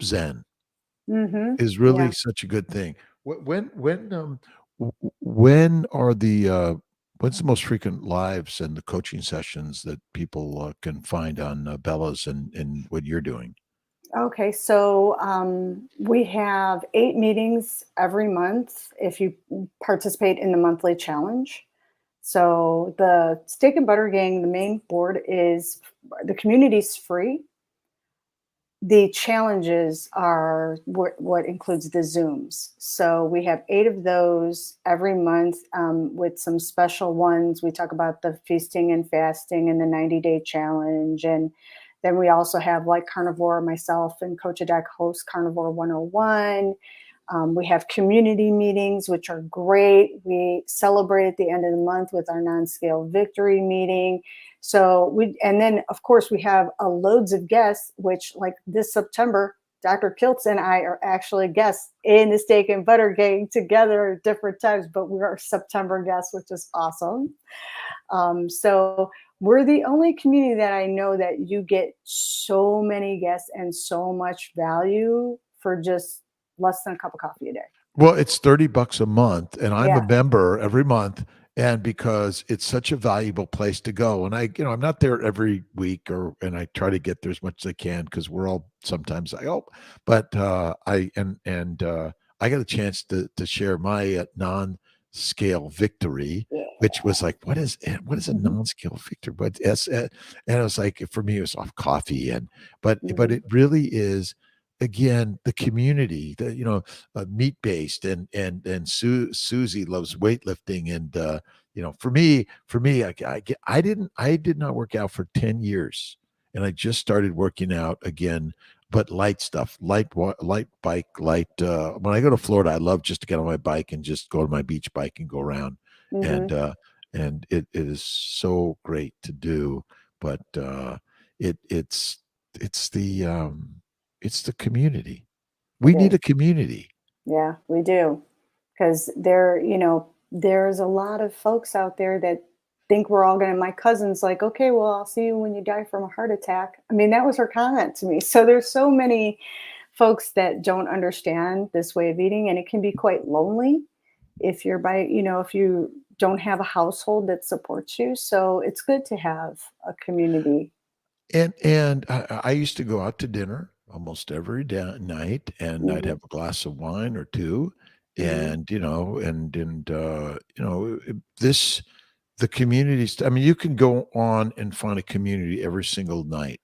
zen Hmm. is Yeah. really such a good thing. When are when's the most frequent lives and the coaching sessions that people can find on Bella's and what you're doing? Okay, so we have 8 meetings every month if you participate in the monthly challenge. So the Steak and Butter Gang, the main board is the community's free. The challenges are what includes the Zooms. So we have 8 of those every month, with some special ones. We talk about the feasting and fasting and the 90-day challenge. And then we also have like Carnivore, myself and Coach Adak host Carnivore 101. We have community meetings, which are great. We celebrate at the end of the month with our non-scale victory meeting. And then of course we have loads of guests, which like this September, Dr. Kiltz and I are actually guests in the Steak and Butter Gang together at different times, but we are September guests, which is awesome. So we're the only community that I know that you get so many guests and so much value for just less than a cup of coffee a day. Well, it's $30 a month, and I'm a Yeah. member every month, and because it's such a valuable place to go. And I'm not there every week, and I try to get there as much as I can because we're all sometimes but I got a chance to share my non-scale victory, Yeah. which was like, what is a Mhm. non-scale victory? But and it was like, for me, it was off coffee, but Mhm. it really is, again, the community, meat based, and Susie loves weightlifting, and for me, I did not work out for 10 years, and I just started working out again, but light stuff, light bike, when I go to Florida, I love just to get on my bike and just go to my beach bike and go around, and Mhm. it is so great to do, but it it's the it's the community. It We need is. a community. Yeah, we do. Because there's a lot of folks out there that think we're all gonna my cousin's like, okay, well, I'll see you when you die from a heart attack. I mean, that was her comment to me. So there's so many folks that don't understand this way of eating, and it can be quite lonely if you're if you don't have a household that supports you. So it's good to have a community. And I used to go out to dinner almost every night, and I'd Hmm. have a glass of wine or two, Hmm. and this the communities. I mean, you can go on and find a community every single night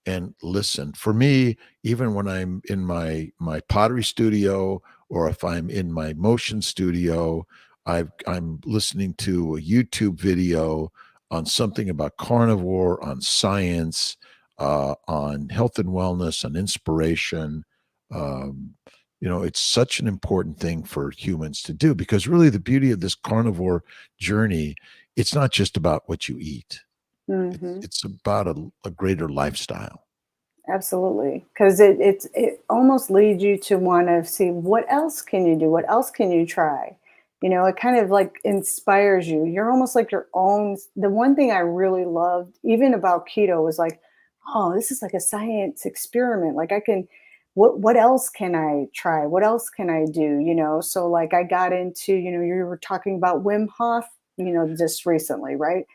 and listen. For me, even when I'm in my pottery studio, or if I'm in my motion studio, I'm listening to a YouTube video on something about carnivore, on science, on health and wellness, on inspiration. Um, it's such an important thing for humans to do, because really the beauty of this carnivore journey, it's not just about what you eat. It's Hmm. it's about a greater lifestyle. Absolutely, because it almost leads you to want to see what else can you do, what else can you try. It kind of like inspires you. You're almost like your own. The one thing I really loved, even about keto, was like, oh, this is like a science experiment. Like I can, what else can I try? What else can I do? So like I got into, you were talking about Wim Hof, just recently, right?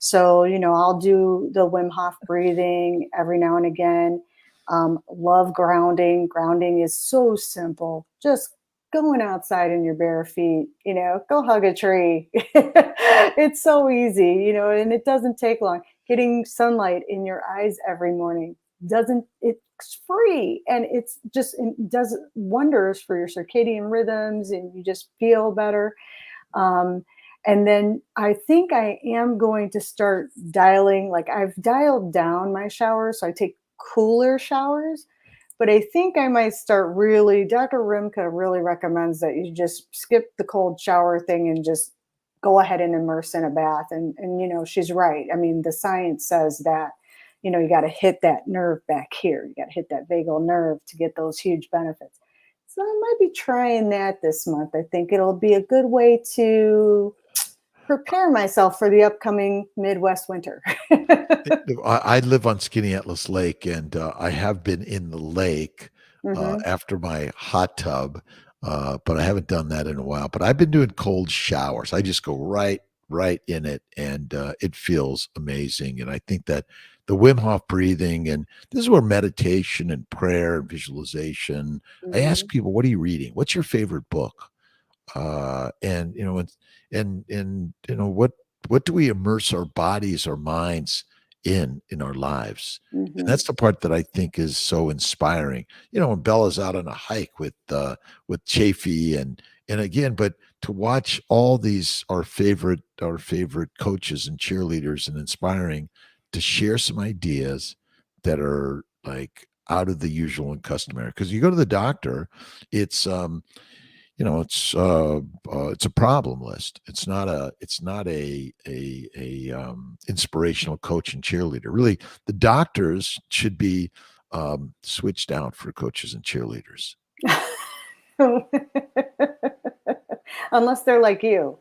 So, I'll do the Wim Hof breathing every now and again. Love grounding. Grounding is so simple. Just going outside in your bare feet, go hug a tree. It's so easy, and it doesn't take long. Getting sunlight in your eyes every morning doesn't, it's free, and it does wonders for your circadian rhythms, and you just feel better. um, and then I think I am going to start dialing, like I've dialed down my showers. So I take cooler showers, but I think I might start really, Dr. Rimka really recommends that you just skip the cold shower thing and just go ahead and immerse in a bath. And she's right. I mean, the science says that, you got to hit that nerve back here. You got to hit that vagal nerve to get those huge benefits. So I might be trying that this month. I think it'll be a good way to prepare myself for the upcoming Midwest winter. I live on Skinny Atlas Lake, and I have been in the lake Hmm. after my hot tub, but I haven't done that in a while. But I've been doing cold showers. I just go right in it, and it feels amazing. And I think that the Wim Hof breathing, and this is where meditation and prayer and visualization. I ask Hmm. people, "What are you reading? What's your favorite book?" And what do we immerse our bodies, our minds in our lives? And Hmm. that's the part that I think is so inspiring. When Bella's out on a hike with Chafee, and again, but to watch all these our favorite coaches and cheerleaders and inspiring, to share some ideas that are like out of the usual and customary. Because you go to the doctor, it's it's a problem list. It's not a inspirational coach and cheerleader. Really, the doctors should be switched out for coaches and cheerleaders. Unless they're like you,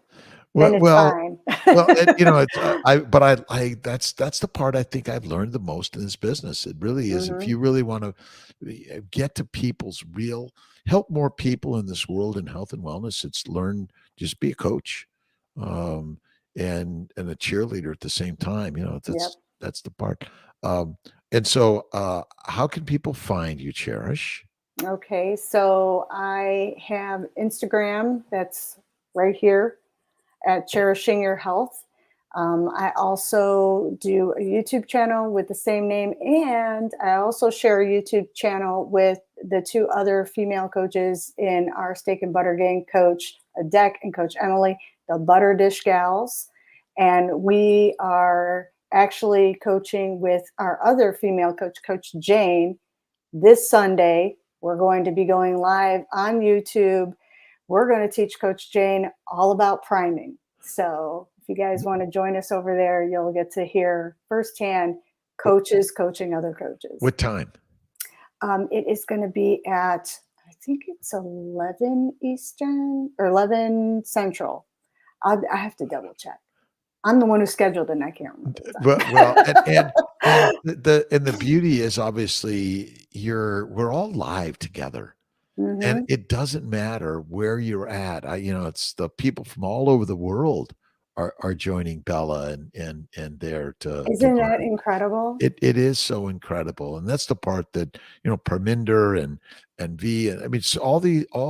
then Well, it's well, fine. it's but I that's the part I think I've learned the most in this business. It really is. If Hmm. you really want to get to help more people in this world in health and wellness, it's learn, just be a coach. and a cheerleader at the same time. Yep. That's the part. Um, and so, how can people find you, Cherish? Okay. So I have Instagram that's right here at Cherishing Your Health. I also do a YouTube channel with the same name, and I also share a YouTube channel with the two other female coaches in our steak and butter gang, Coach Adek and Coach Emily, the Butter Dish Gals. And we are actually coaching with our other female coach, Coach Jane. This Sunday, we're going to be going live on YouTube. We're going to teach Coach Jane all about priming. So if you guys want to join us over there, you'll get to hear firsthand coaches coaching other coaches. What time? It is going to be at, I think it's 11 Eastern or 11 Central. I have to double check. I'm the one who scheduled it and I can't remember. Well, and the beauty is obviously we're all live together. And Mm-hmm. it doesn't matter where you're at. It's the people from all over the world are joining Bella and there to Isn't that learn. incredible? It is so incredible, and that's the part that Parminder and V, and I mean, so all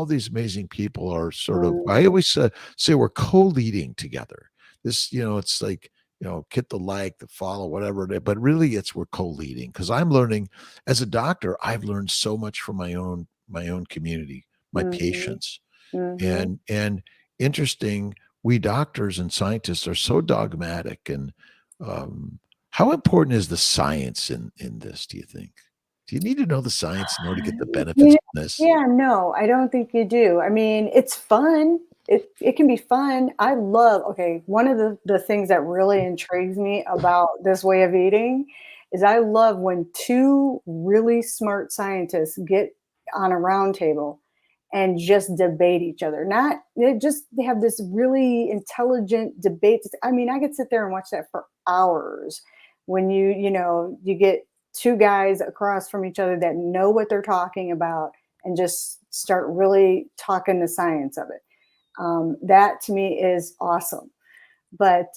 these amazing people are sort of. I Mhm. always say we're co-leading together. This, it's like hit the like, the follow, whatever it is, but really we're co-leading because I'm learning as a doctor. I've learned so much from my own community, my Mhm. patients, Mhm. and interesting. We doctors and scientists are so dogmatic, and um, how important is the science in this? Do you think? Do you need to know the science in order to get the benefits Yeah, from this? yeah, no, I don't think you do. I mean, it's fun. It can be fun. I love, okay, one of the things that really intrigues me about this way of eating is I love when two really smart scientists get on a round table and just debate each other. Not they have this really intelligent debate. I mean, I could sit there and watch that for hours when you get two guys across from each other that know what they're talking about and just start really talking the science of it. That to me is awesome. But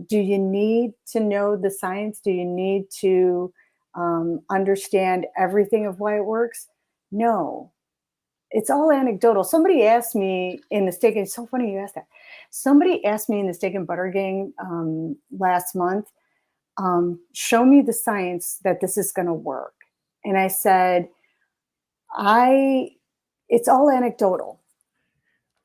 do you need to know the science? Do you need to understand everything of why it works? No, it's all anecdotal. Somebody asked me in the steak, and it's so funny you asked that. Somebody asked me in the steak and butter gang last month, show me the science that this is going to work. And I said, I, it's all anecdotal,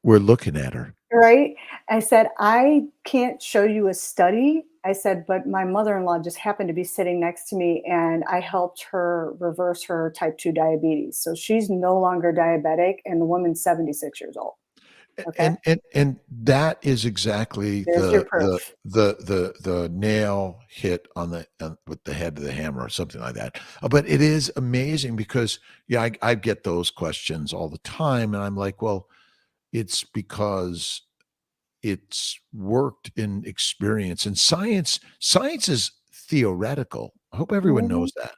We're looking at her. right? I said, I can't show you a study. I said, but my mother-in-law just happened to be sitting next to me and I helped her reverse her type 2 diabetes. So she's no longer diabetic and the woman's 76 years old. Okay. And that is exactly There's your the proof. the the the nail hit on with the head of the hammer or something like that. But it is amazing because yeah, I get those questions all the time, and I'm like, well, it's because it's worked in experience and science is theoretical. I hope everyone Hmm. knows that.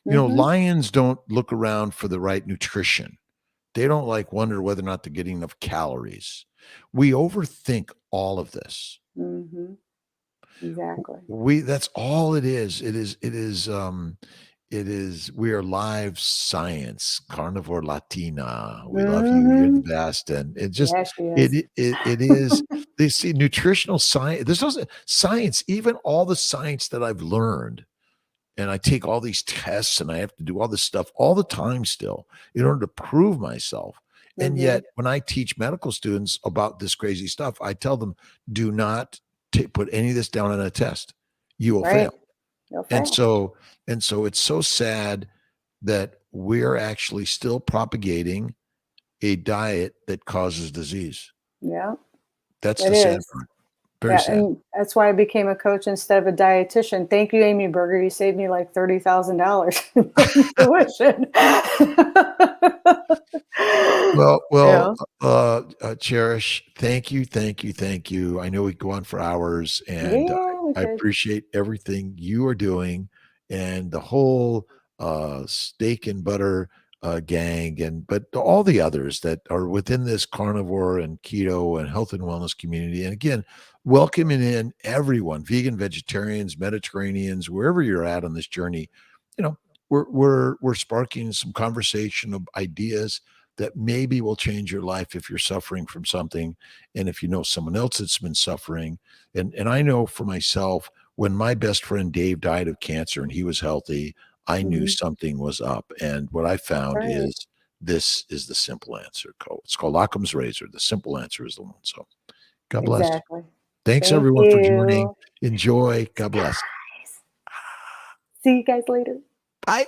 Hmm. Lions don't look around for the right nutrition. They don't like wonder whether or not they're getting enough calories. We overthink all of this. Hmm. Exactly. We That's all it is. It is we are live science, carnivore Latina. We love you. You're the Hmm. best. And it just Yeah, she is. it is they see nutritional science. There's also science, even all the science that I've learned. And I take all these tests and I have to do all this stuff all the time still in order to prove myself. And Hmm. yet, when I teach medical students about this crazy stuff, I tell them, do not put any of this down on a test. You will Right. fail. You'll And fail. so, and so it's so sad that we're actually still propagating a diet that causes disease. Yeah, That's it the sad is. part. Very Yeah, sad. and that's why I became a coach instead of a dietitian. Thank you, Amy Berger. You saved me like $30,000 in tuition. Well, Yeah. Cherish, thank you, thank you, thank you. I know we go on for hours, and Yeah, we I could. appreciate everything you are doing and the whole steak and butter gang, but all the others that are within this carnivore and keto and health and wellness community. And again, welcoming in everyone, vegan, vegetarians, Mediterraneans, wherever you're at on this journey. You know, we're sparking some conversation of ideas that maybe will change your life if you're suffering from something, and if you know someone else that's been suffering. And I know for myself, when my best friend Dave died of cancer and he was healthy, I knew Mhm. something was up. And what I found Right. is this is the simple answer. It's called Occam's razor. The simple answer is the one. So God bless. Exactly. Thanks Thank everyone for joining. you. Enjoy. God bless. See you guys later. Bye.